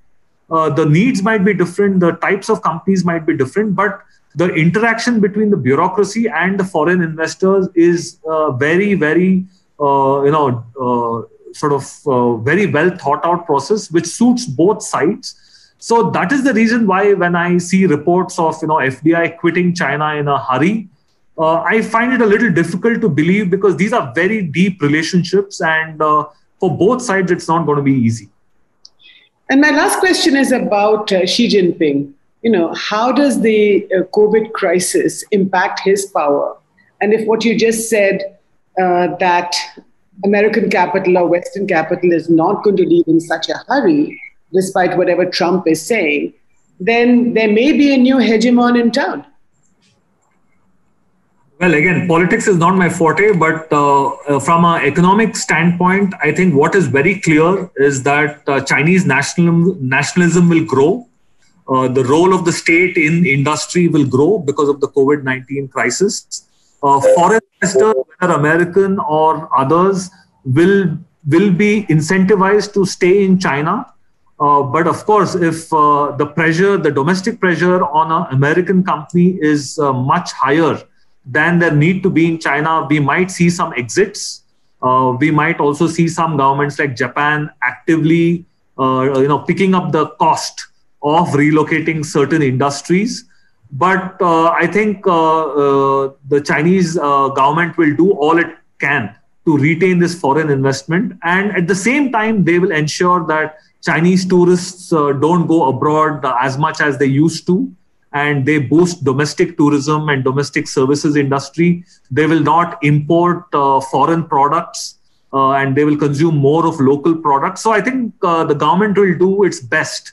The needs might be different, the types of companies might be different, but the interaction between the bureaucracy and the foreign investors is very, very, very well thought out process, which suits both sides. So that is the reason why when I see reports of FDI quitting China in a hurry, I find it a little difficult to believe, because these are very deep relationships, and for both sides, it's not going to be easy. And my last question is about Xi Jinping. How does the COVID crisis impact his power? And if what you just said, that American capital or Western capital is not going to leave in such a hurry, despite whatever Trump is saying, then there may be a new hegemon in town. Well, again, politics is not my forte, but from an economic standpoint, I think what is very clear is that Chinese nationalism will grow. The role of the state in industry will grow because of the COVID-19 crisis. Foreign investors, whether American or others, will be incentivized to stay in China. But of course, if the domestic pressure on an American company is much higher than there need to be in China, we might see some exits. We might also see some governments like Japan actively, picking up the cost of relocating certain industries. But I think the Chinese government will do all it can to retain this foreign investment. And at the same time, they will ensure that Chinese tourists don't go abroad as much as they used to. And they boost domestic tourism and domestic services industry. They will not import foreign products, and they will consume more of local products. So I think the government will do its best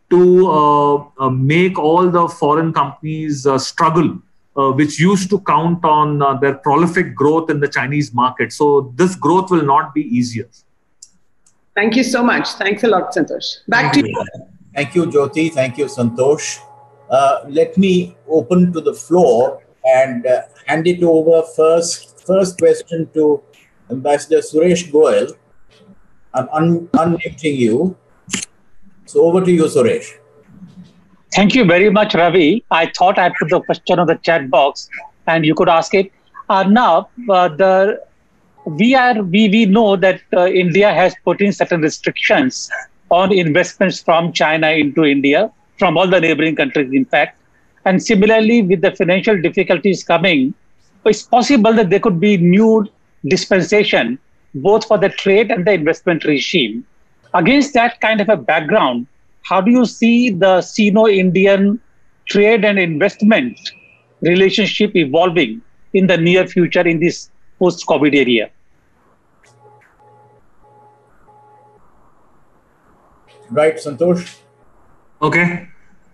to make all the foreign companies struggle which used to count on their prolific growth in the Chinese market. So this growth will not be easier. Thank you so much. Thanks a lot, Santosh. Back to you. Thank you, Jyoti. Thank you, Santosh. Let me open to the floor and hand it over first question to Ambassador Suresh Goyal. I'm unmuting you. So over to you, Suresh. Thank you very much, Ravi. I thought I put the question on the chat box and you could ask it. Now, we know that India has put in certain restrictions on investments from China into India, from all the neighboring countries, in fact. And similarly, with the financial difficulties coming, it's possible that there could be new dispensation, both for the trade and the investment regime. Against that kind of a background, how do you see the Sino-Indian trade and investment relationship evolving in the near future in this post-COVID area? Right, Santosh? Okay,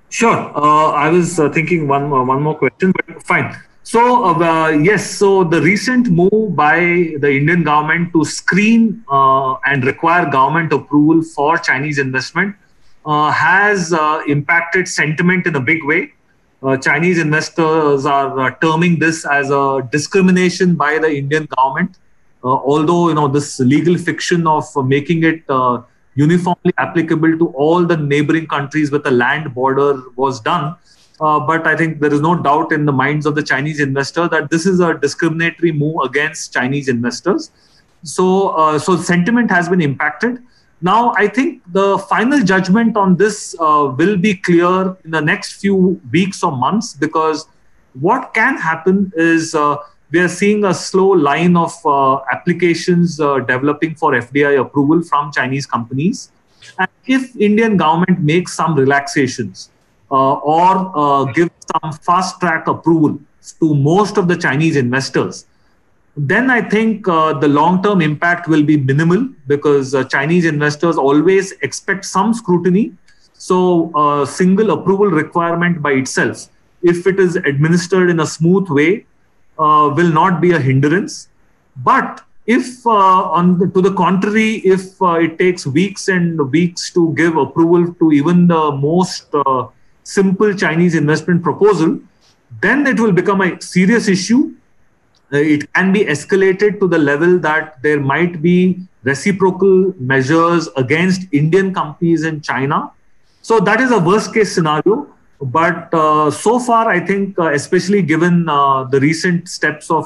sure. I was thinking one more question, but fine. So yes, so the recent move by the Indian government to screen and require government approval for Chinese investment has impacted sentiment in a big way. Chinese investors are terming this as a discrimination by the Indian government. Although this legal fiction of making it uniformly applicable to all the neighboring countries with a land border was done. But I think there is no doubt in the minds of the Chinese investor that this is a discriminatory move against Chinese investors. So sentiment has been impacted. Now, I think the final judgment on this will be clear in the next few weeks or months, because what can happen is we are seeing a slow line of applications developing for FDI approval from Chinese companies. And if Indian government makes some relaxations or gives some fast track approval to most of the Chinese investors, then I think the long-term impact will be minimal, because Chinese investors always expect some scrutiny. So a single approval requirement by itself, if it is administered in a smooth way, will not be a hindrance. But if, to the contrary, if it takes weeks and weeks to give approval to even the most simple Chinese investment proposal, then it will become a serious issue. It can be escalated to the level that there might be reciprocal measures against Indian companies in China. So that is a worst case scenario. But so far, I think, especially given the recent steps of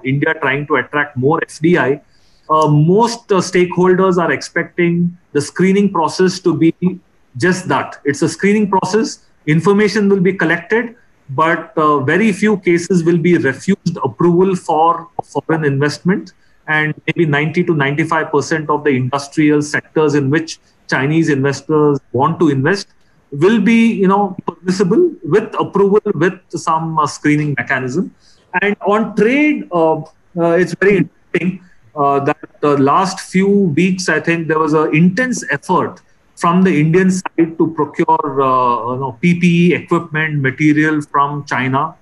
India trying to attract more FDI, most stakeholders are expecting the screening process to be just that. It's a screening process. Information will be collected, but very few cases will be refused approval for foreign investment. And maybe 90 to 95% of the industrial sectors in which Chinese investors want to invest will be, permissible with approval, with some screening mechanism. And on trade, it's very interesting that the last few weeks, I think there was an intense effort from the Indian side to procure PPE equipment, material from China.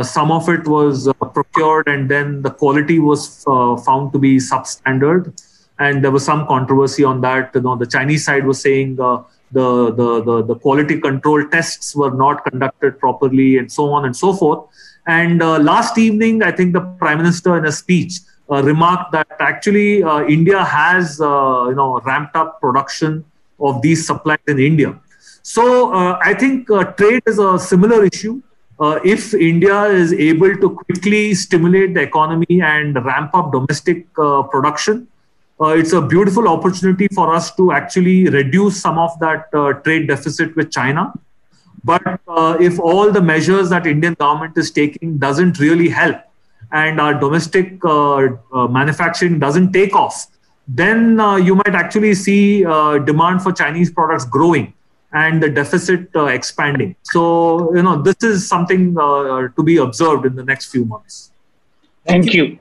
Some of it was procured, and then the quality was found to be substandard. And there was some controversy on that. The Chinese side was saying the quality control tests were not conducted properly, and so on and so forth. And last evening, I think the Prime Minister in a speech remarked that actually India has ramped up production of these supplies in India. So I think trade is a similar issue. If India is able to quickly stimulate the economy and ramp up domestic production, it's a beautiful opportunity for us to actually reduce some of that trade deficit with China. But if all the measures that Indian government is taking doesn't really help, and our domestic manufacturing doesn't take off, then you might actually see demand for Chinese products growing and the deficit expanding. So, this is something to be observed in the next few months. Thank you.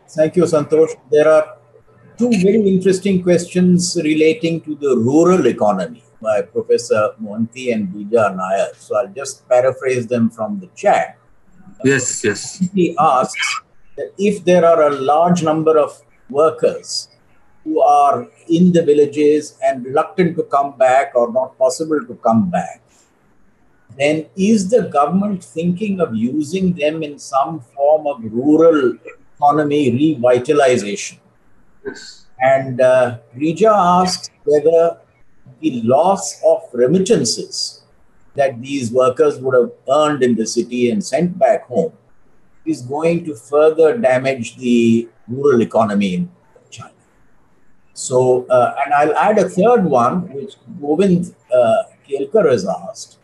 Thank you, Santosh. There are two very interesting questions relating to the rural economy by Professor Mohanty and Bija Nair. So I'll just paraphrase them from the chat. Yes, yes. He asks that if there are a large number of workers who are in the villages and reluctant to come back or not possible to come back, then is the government thinking of using them in some form of rural economy revitalization? Yes. And Rija asks whether the loss of remittances that these workers would have earned in the city and sent back home is going to further damage the rural economy in China. So, and I'll add a third one, which Govind Kelkar has asked.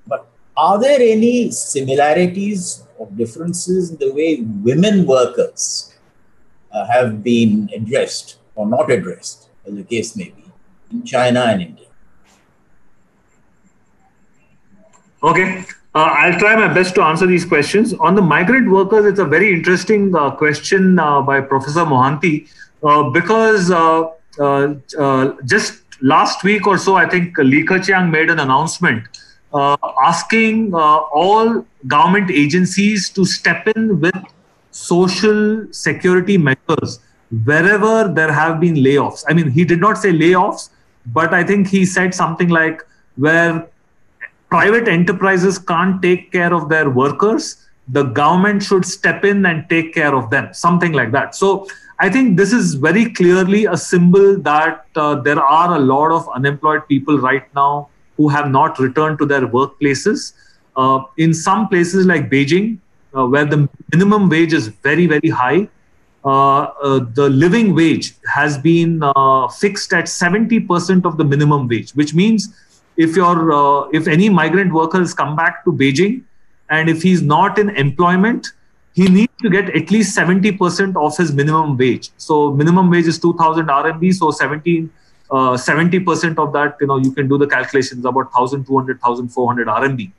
But are there any similarities or differences in the way women workers have been addressed or not addressed, as the case may be, in China and India? Okay. I'll try my best to answer these questions. On the migrant workers, it's a very interesting question by Professor Mohanty because just last week or so, I think Li Keqiang made an announcement asking all government agencies to step in with social security measures wherever there have been layoffs. I mean, he did not say layoffs, but I think he said something like where private enterprises can't take care of their workers, the government should step in and take care of them, something like that. So I think this is very clearly a symbol that there are a lot of unemployed people right now who have not returned to their workplaces. In some places like Beijing, where the minimum wage is very, very high, the living wage has been fixed at 70% of the minimum wage, which means if any migrant worker has come back to Beijing and if he's not in employment, he needs to get at least 70% of his minimum wage. So minimum wage is 2,000 RMB. So 70% of that, you can do the calculations, about 1,200, 1,400 RMB.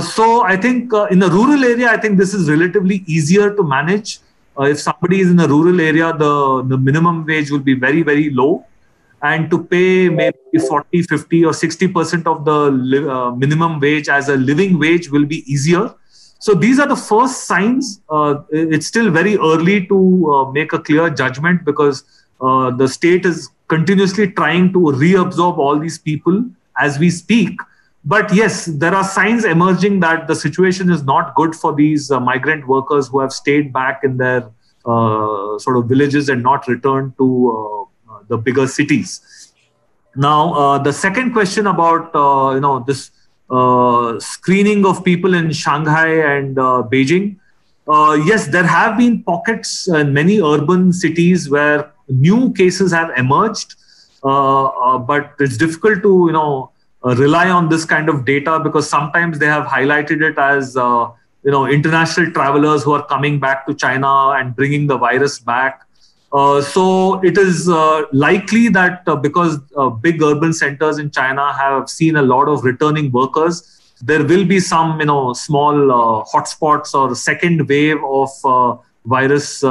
So I think in the rural area, I think this is relatively easier to manage. If somebody is in a rural area, the minimum wage will be very, very low. And to pay maybe 40, 50 or 60% of the minimum wage as a living wage will be easier. So these are the first signs. It's still very early to make a clear judgment because the state is continuously trying to reabsorb all these people as we speak. But yes, there are signs emerging that the situation is not good for these migrant workers who have stayed back in their sort of villages and not returned to the bigger cities. Now, the second question about this screening of people in Shanghai and Beijing. Yes, there have been pockets in many urban cities where new cases have emerged, but it's difficult to rely on this kind of data because sometimes they have highlighted it as international travelers who are coming back to China and bringing the virus back. So it is likely that because big urban centers in China have seen a lot of returning workers, there will be some small hotspots or second wave of virus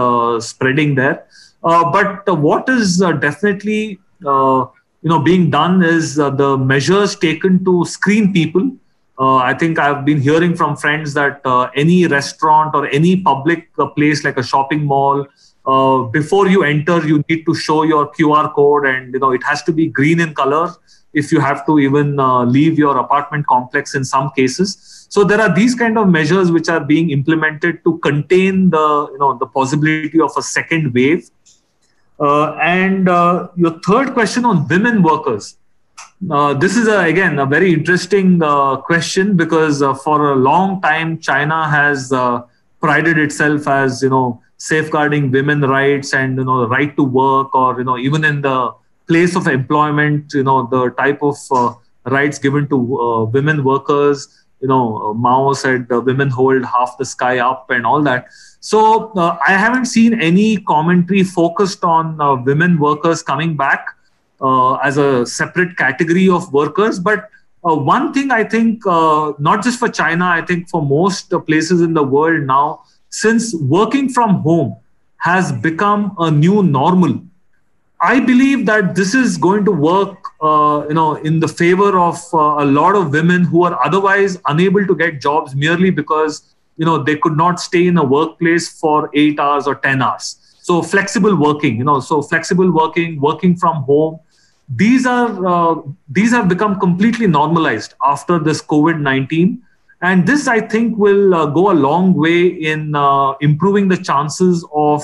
spreading there. But what is definitely being done is the measures taken to screen people. I think I've been hearing from friends that any restaurant or any public place like a shopping mall, before you enter, you need to show your QR code and it has to be green in color if you have to even leave your apartment complex in some cases. So there are these kind of measures which are being implemented to contain the possibility of a second wave. And your third question on women workers. This is again a very interesting question because for a long time China has prided itself as safeguarding women rights and the right to work, or even in the place of employment, the type of rights given to women workers. Mao said women hold half the sky up and all that. So I haven't seen any commentary focused on women workers coming back as a separate category of workers. But one thing I think, not just for China, I think for most places in the world now, since working from home has become a new normal, I believe that this is going to work, in the favor of a lot of women who are otherwise unable to get jobs merely because they could not stay in a workplace for 8 hours or 10 hours. So flexible working, working from home, these have become completely normalized after this COVID-19. And this, I think, will go a long way in improving the chances of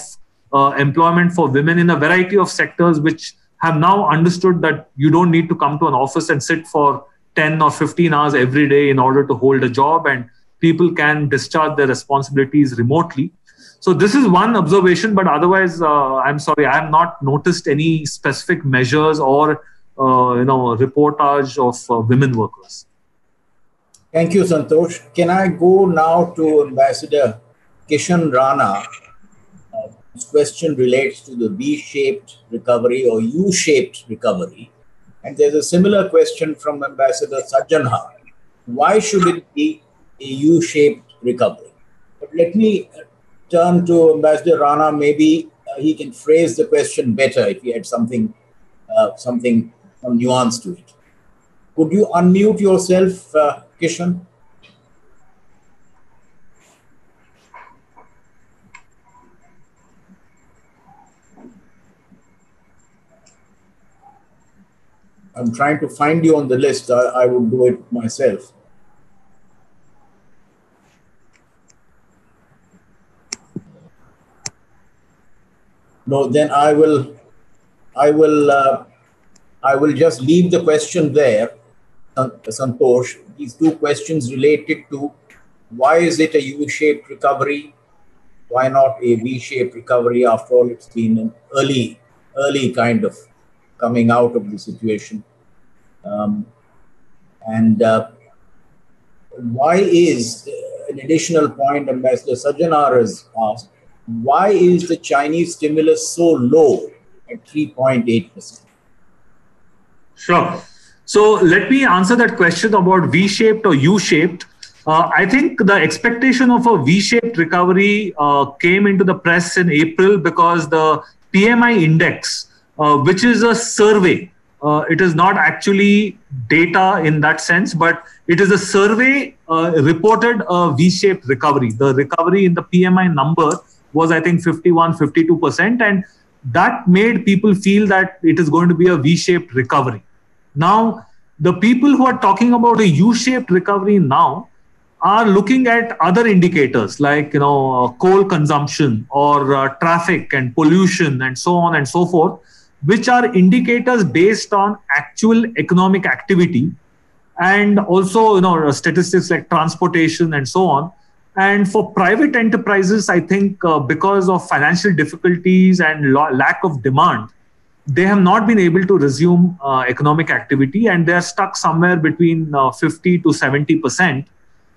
employment for women in a variety of sectors, which have now understood that you don't need to come to an office and sit for 10 or 15 hours every day in order to hold a job, and people can discharge their responsibilities remotely. So this is one observation, but otherwise, I'm sorry, I have not noticed any specific measures or, reportage of women workers. Thank you, Santosh. Can I go now to Ambassador Kishan Rana? This question relates to the V-shaped recovery or U-shaped recovery. And there's a similar question from Ambassador Sajjanha. Why should it be a U-shaped recovery? But let me turn to Ambassador Rana. Maybe he can phrase the question better if he had some nuance to it. Could you unmute yourself, Kishan? I'm trying to find you on the list. I will do it myself. No, then I will just leave the question there, Santosh. These two questions related to why is it a U-shaped recovery? Why not a V-shaped recovery? After all, it's been an early kind of coming out of the situation. Why is, an additional point Ambassador Sajjanha has asked, why is the Chinese stimulus so low at 3.8%? Sure. So let me answer that question about V-shaped or U-shaped. I think the expectation of a V-shaped recovery came into the press in April because the PMI index, which is a survey, it is not actually data in that sense, but it is a survey reported a V-shaped recovery. The recovery in the PMI number was, I think, 51, 52%. And that made people feel that it is going to be a V-shaped recovery. Now, the people who are talking about a U-shaped recovery now are looking at other indicators like, coal consumption or traffic and pollution and so on and so forth, which are indicators based on actual economic activity, and also, statistics like transportation and so on. And for private enterprises, I think because of financial difficulties and lack of demand, they have not been able to resume economic activity, and they are stuck somewhere between 50 to 70%,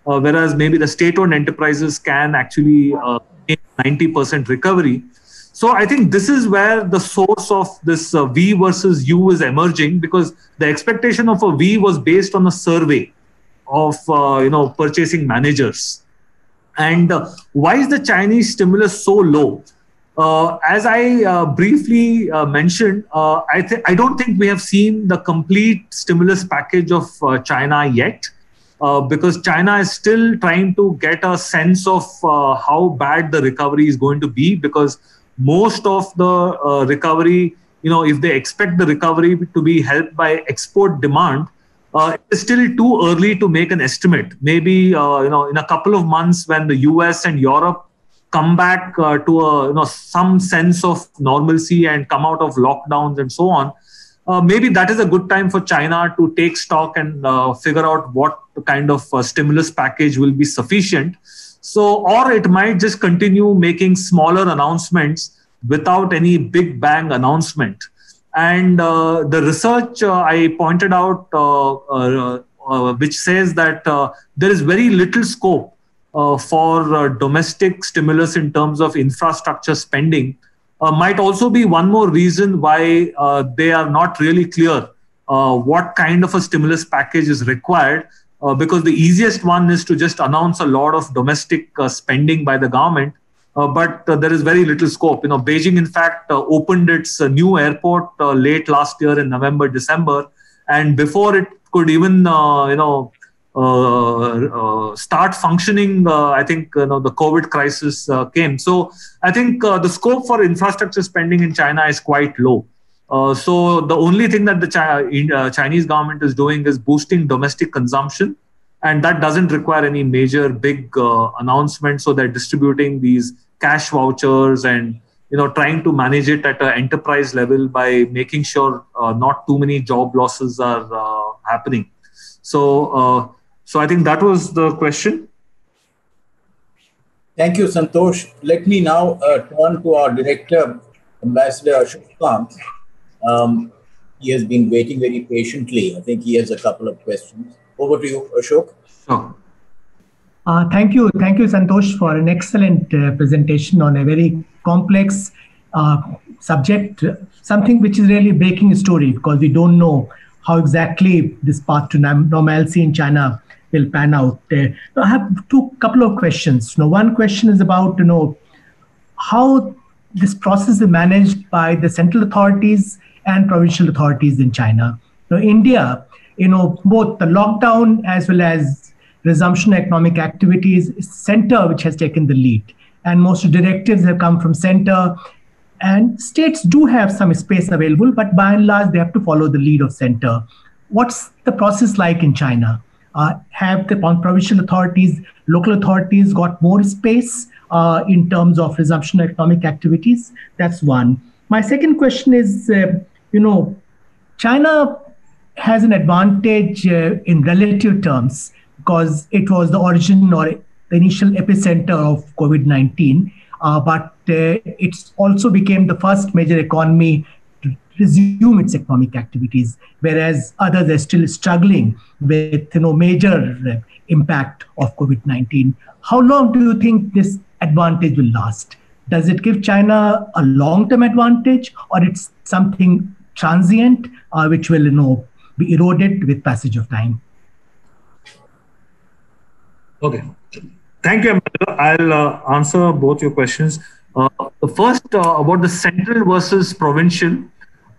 whereas maybe the state-owned enterprises can actually make 90% recovery. So I think this is where the source of this V versus U is emerging, because the expectation of a V was based on a survey of purchasing managers. And why is the Chinese stimulus so low? As I briefly mentioned, I don't think we have seen the complete stimulus package of China yet, because China is still trying to get a sense of how bad the recovery is going to be, because most of the recovery, if they expect the recovery to be helped by export demand, it's still too early to make an estimate. Maybe, in a couple of months when the US and Europe come back to some sense of normalcy and come out of lockdowns and so on, maybe that is a good time for China to take stock and figure out what kind of stimulus package will be sufficient. So, or it might just continue making smaller announcements without any big bang announcement. And the research I pointed out, which says that there is very little scope for domestic stimulus in terms of infrastructure spending, might also be one more reason why they are not really clear what kind of a stimulus package is required, because the easiest one is to just announce a lot of domestic spending by the government, but there is very little scope. Beijing, in fact, opened its new airport late last year in November, December, and before it could even start functioning, I think the COVID crisis came. So I think the scope for infrastructure spending in China is quite low. So the only thing that the Chinese government is doing is boosting domestic consumption, and that doesn't require any major big announcements. So they're distributing these cash vouchers and trying to manage it at an enterprise level by making sure not too many job losses are happening. So I think that was the question. Thank you, Santosh. Let me now turn to our director, Ambassador Ashok. He has been waiting very patiently. I think he has a couple of questions. Over to you, Ashok. Sure. Thank you, Santosh, for an excellent presentation on a very complex subject, something which is really breaking a story, because we don't know how exactly this path to normalcy in China will pan out. I have couple of questions. One question is about how this process is managed by the central authorities and provincial authorities in China. India, both the lockdown as well as resumption of economic activities, is center which has taken the lead, and most directives have come from center. And states do have some space available, but by and large, they have to follow the lead of center. What's the process like in China? Have the provincial authorities, local authorities got more space in terms of resumption of economic activities? That's one. My second question is, China has an advantage in relative terms because it was the origin or the initial epicenter of COVID-19. But it also became the first major economy to resume its economic activities, whereas others are still struggling with major impact of COVID-19. How long do you think this advantage will last? Does it give China a long-term advantage, or it's something transient which will be eroded with passage of time? Okay. Thank you, Ambassador. I'll answer both your questions. The first about the central versus provincial.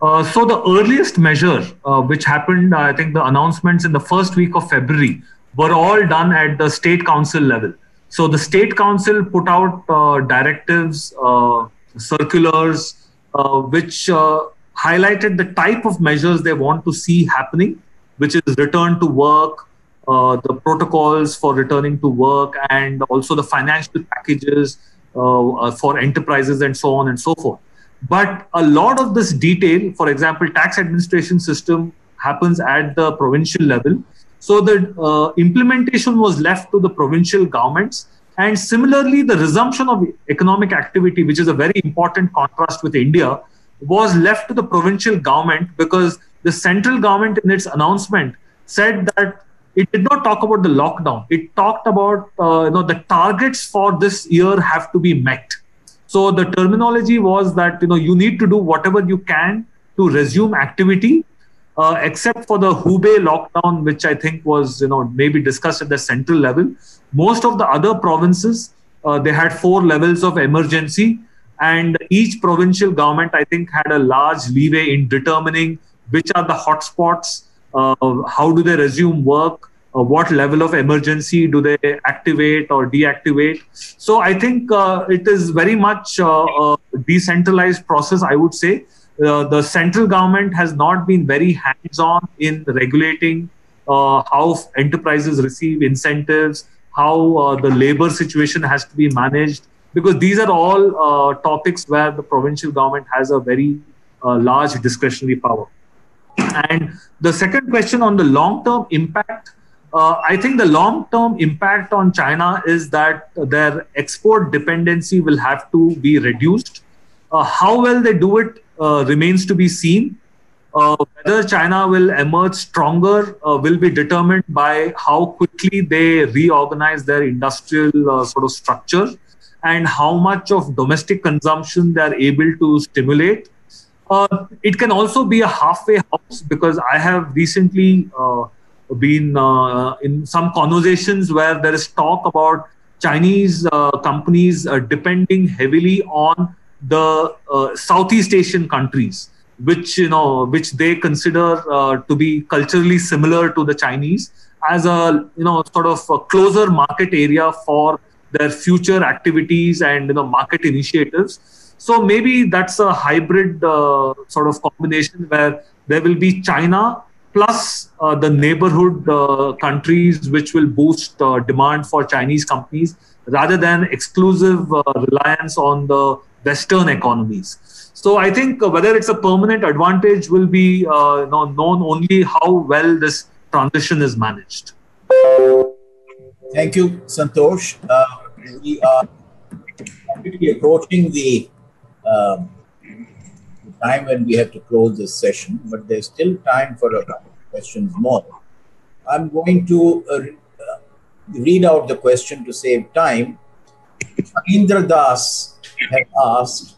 So the earliest measure which happened, I think the announcements in the first week of February were all done at the state council level. So the state council put out directives, circulars, which highlighted the type of measures they want to see happening, which is return to work, the protocols for returning to work, and also the financial packages for enterprises and so on and so forth. But a lot of this detail, for example, tax administration system happens at the provincial level. So the implementation was left to the provincial governments. And similarly, the resumption of economic activity, which is a very important contrast with India, was left to the provincial government, because the central government in its announcement said that it did not talk about the lockdown. It talked about the targets for this year have to be met. So the terminology was that you need to do whatever you can to resume activity, except for the Hubei lockdown, which I think was maybe discussed at the central level. Most of the other provinces, they had 4 levels of emergency, and each provincial government, I think, had a large leeway in determining which are the hotspots, how do they resume work, what level of emergency do they activate or deactivate. So I think it is very much a decentralized process, I would say. The central government has not been very hands-on in regulating how enterprises receive incentives, how the labor situation has to be managed, because these are all topics where the provincial government has a very large discretionary power. And the second question on the long-term impact, I think the long-term impact on China is that their export dependency will have to be reduced. How well they do it remains to be seen. Whether China will emerge stronger will be determined by how quickly they reorganize their industrial sort of structure and how much of domestic consumption they are able to stimulate. It can also be a halfway house, because I have recently been in some conversations where there is talk about Chinese companies depending heavily on the Southeast Asian countries. which they consider to be culturally similar to the Chinese, as a sort of a closer market area for their future activities and market initiatives. So maybe that's a hybrid sort of combination where there will be China plus the neighborhood countries, which will boost demand for Chinese companies rather than exclusive reliance on the Western economies. So I think whether it's a permanent advantage will be known only how well this transition is managed. Thank you, Santosh. We are rapidly approaching the time when we have to close this session, but there's still time for a couple of questions more. I'm going to read out the question to save time. Indra Das has asked,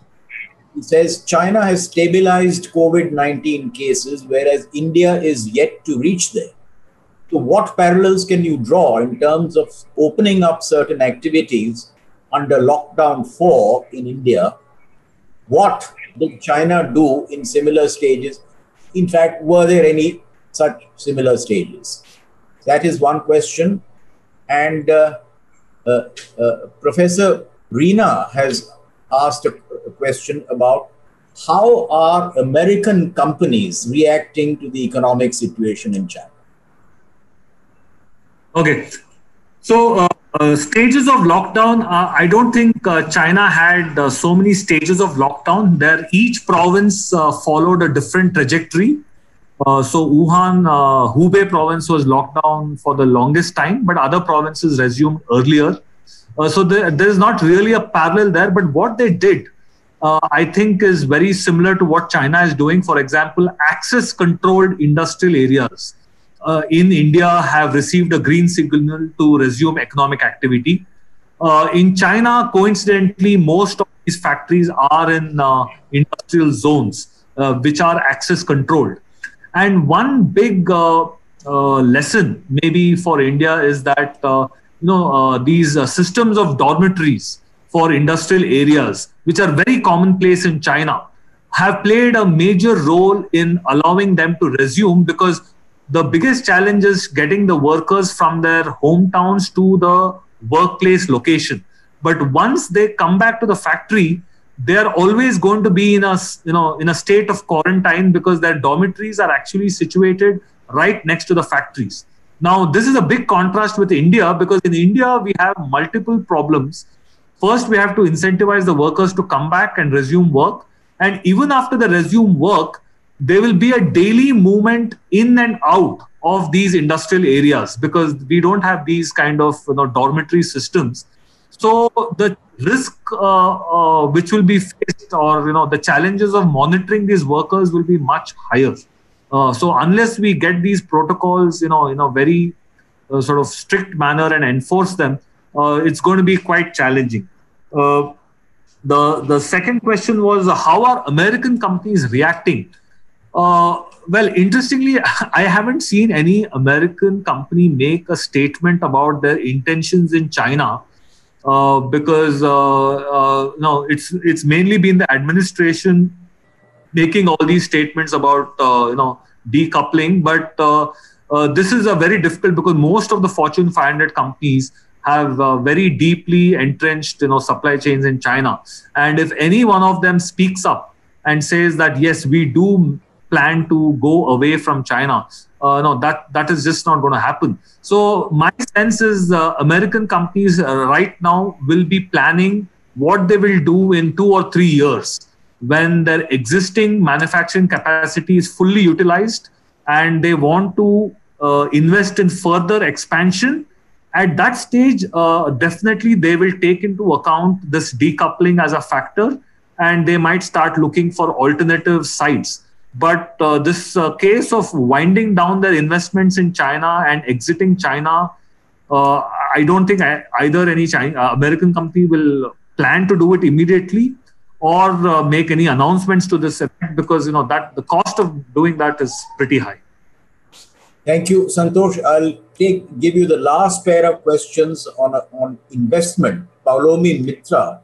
he says, China has stabilized COVID-19 cases, whereas India is yet to reach there. So what parallels can you draw in terms of opening up certain activities under lockdown 4 in India? What did China do in similar stages? In fact, were there any such similar stages? That is one question. And Professor Reena has asked a question about how are American companies reacting to the economic situation in China? Okay. So stages of lockdown, I don't think China had so many stages of lockdown. There, each province followed a different trajectory. So Wuhan, Hubei province was locked down for the longest time, but other provinces resumed earlier. So there is not really a parallel there, but what they did, I think, is very similar to what China is doing. For example, access-controlled industrial areas in India have received a green signal to resume economic activity. In China, coincidentally, most of these factories are in industrial zones, which are access-controlled. And one big lesson maybe for India is that these systems of dormitories for industrial areas, which are very commonplace in China, have played a major role in allowing them to resume, because the biggest challenge is getting the workers from their hometowns to the workplace location. But once they come back to the factory, they are always going to be in a state of quarantine, because their dormitories are actually situated right next to the factories. Now, this is a big contrast with India, because in India, we have multiple problems. First, we have to incentivize the workers to come back and resume work. And even after they resume work, there will be a daily movement in and out of these industrial areas, because we don't have these kind of dormitory systems. So the risk which will be faced, or the challenges of monitoring these workers will be much higher. So unless we get these protocols, in a very sort of strict manner and enforce them, it's going to be quite challenging. The second question was, how are American companies reacting? Well, interestingly, I haven't seen any American company make a statement about their intentions in China, because it's mainly been the administration making all these statements about decoupling. But this is a very difficult, because most of the Fortune 500 companies have very deeply entrenched supply chains in China, and if any one of them speaks up and says that yes, we do plan to go away from China, that is just not going to happen. So my sense is American companies right now will be planning what they will do in 2 or 3 years, when their existing manufacturing capacity is fully utilized and they want to invest in further expansion. At that stage, definitely they will take into account this decoupling as a factor, and they might start looking for alternative sites. But this case of winding down their investments in China and exiting China, I don't think either any American company will plan to do it immediately, or make any announcements to this effect, because that the cost of doing that is pretty high. Thank you, Santosh. I'll give you the last pair of questions on investment. Paulomi Mitra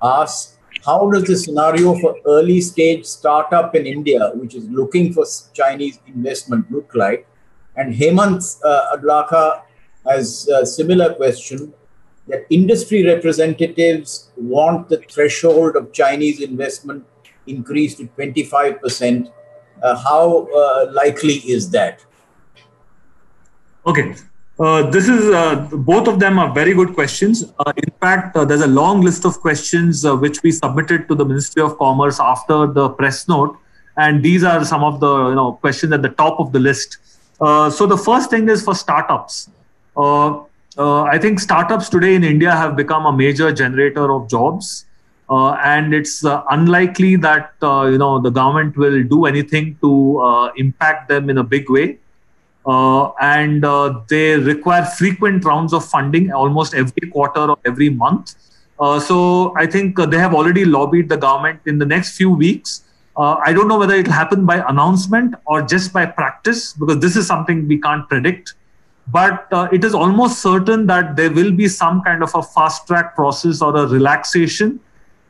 asks, how does the scenario for early stage startup in India, which is looking for Chinese investment, look like? And Hemant Adlakha has a similar question, that industry representatives want the threshold of Chinese investment increased to 25%. How likely is that? Okay. This is both of them are very good questions. In fact, there's a long list of questions which we submitted to the Ministry of Commerce after the press note, and these are some of the questions at the top of the list. So the first thing is for startups. I think startups today in India have become a major generator of jobs, and it's unlikely that the government will do anything to impact them in a big way. And they require frequent rounds of funding almost every quarter or every month. So I think they have already lobbied the government in the next few weeks. I don't know whether it will happen by announcement or just by practice, because this is something we can't predict. But it is almost certain that there will be some kind of a fast track process or a relaxation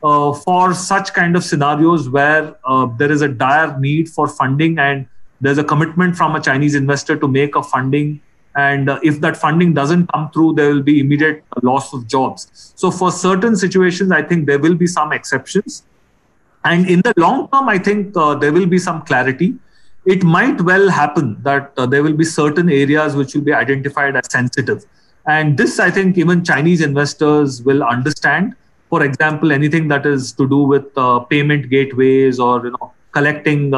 for such kind of scenarios where there is a dire need for funding and there's a commitment from a Chinese investor to make a funding. And if that funding doesn't come through, there will be immediate loss of jobs. So for certain situations, I think there will be some exceptions. And in the long term, I think there will be some clarity. It might well happen that there will be certain areas which will be identified as sensitive. And this, I think, even Chinese investors will understand. For example, anything that is to do with payment gateways or collecting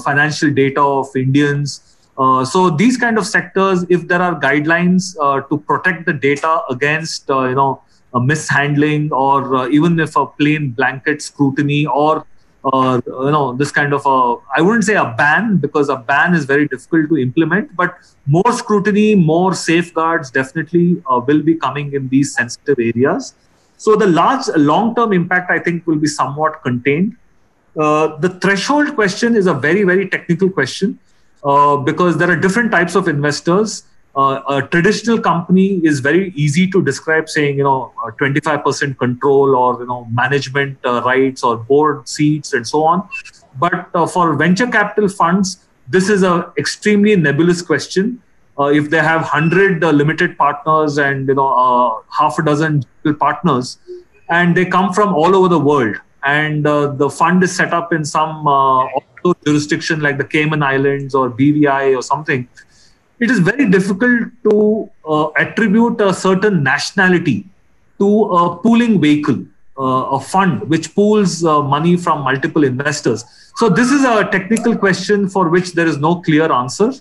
financial data of Indians. So these kind of sectors, if there are guidelines to protect the data against a mishandling, or even if a plain blanket scrutiny, or this kind of I wouldn't say a ban, because a ban is very difficult to implement, but more scrutiny, more safeguards definitely will be coming in these sensitive areas. So the long-term impact, I think, will be somewhat contained. The threshold question is a very, very technical question because there are different types of investors. A traditional company is very easy to describe, saying 25% control or management rights or board seats and so on. But for venture capital funds, this is an extremely nebulous question. If they have 100 limited partners and half a dozen partners, and they come from all over the world, and the fund is set up in some jurisdiction like the Cayman Islands or BVI or something, it is very difficult to attribute a certain nationality to a pooling vehicle, a fund which pools money from multiple investors. So this is a technical question for which there is no clear answer.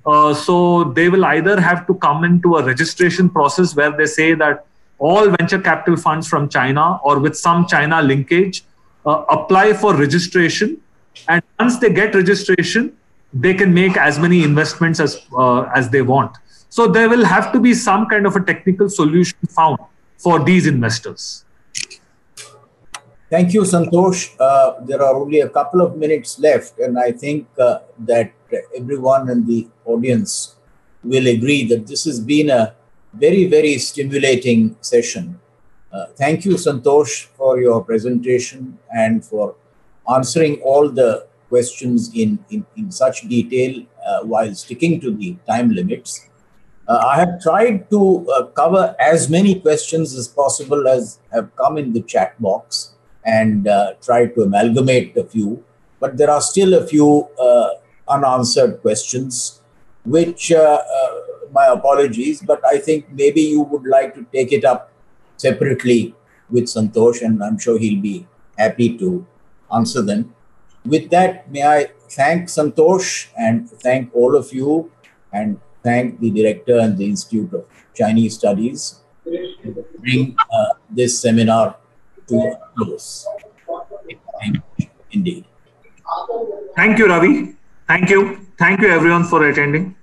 So they will either have to come into a registration process where they say that all venture capital funds from China or with some China linkage apply for registration. And once they get registration, they can make as many investments as they want. So there will have to be some kind of a technical solution found for these investors. Thank you, Santosh. There are only a couple of minutes left, and I think that everyone in the audience will agree that this has been a very, very stimulating session. Thank you, Santosh, for your presentation and for answering all the questions in such detail while sticking to the time limits. I have tried to cover as many questions as possible as have come in the chat box and tried to amalgamate a few, but there are still a few unanswered questions, which my apologies, but I think maybe you would like to take it up separately with Santosh, and I'm sure he'll be happy to answer them. With that, may I thank Santosh and thank all of you, and thank the director and the Institute of Chinese Studies to bring this seminar to a close. Thank you indeed. Thank you, Ravi. Thank you. Thank you, everyone, for attending.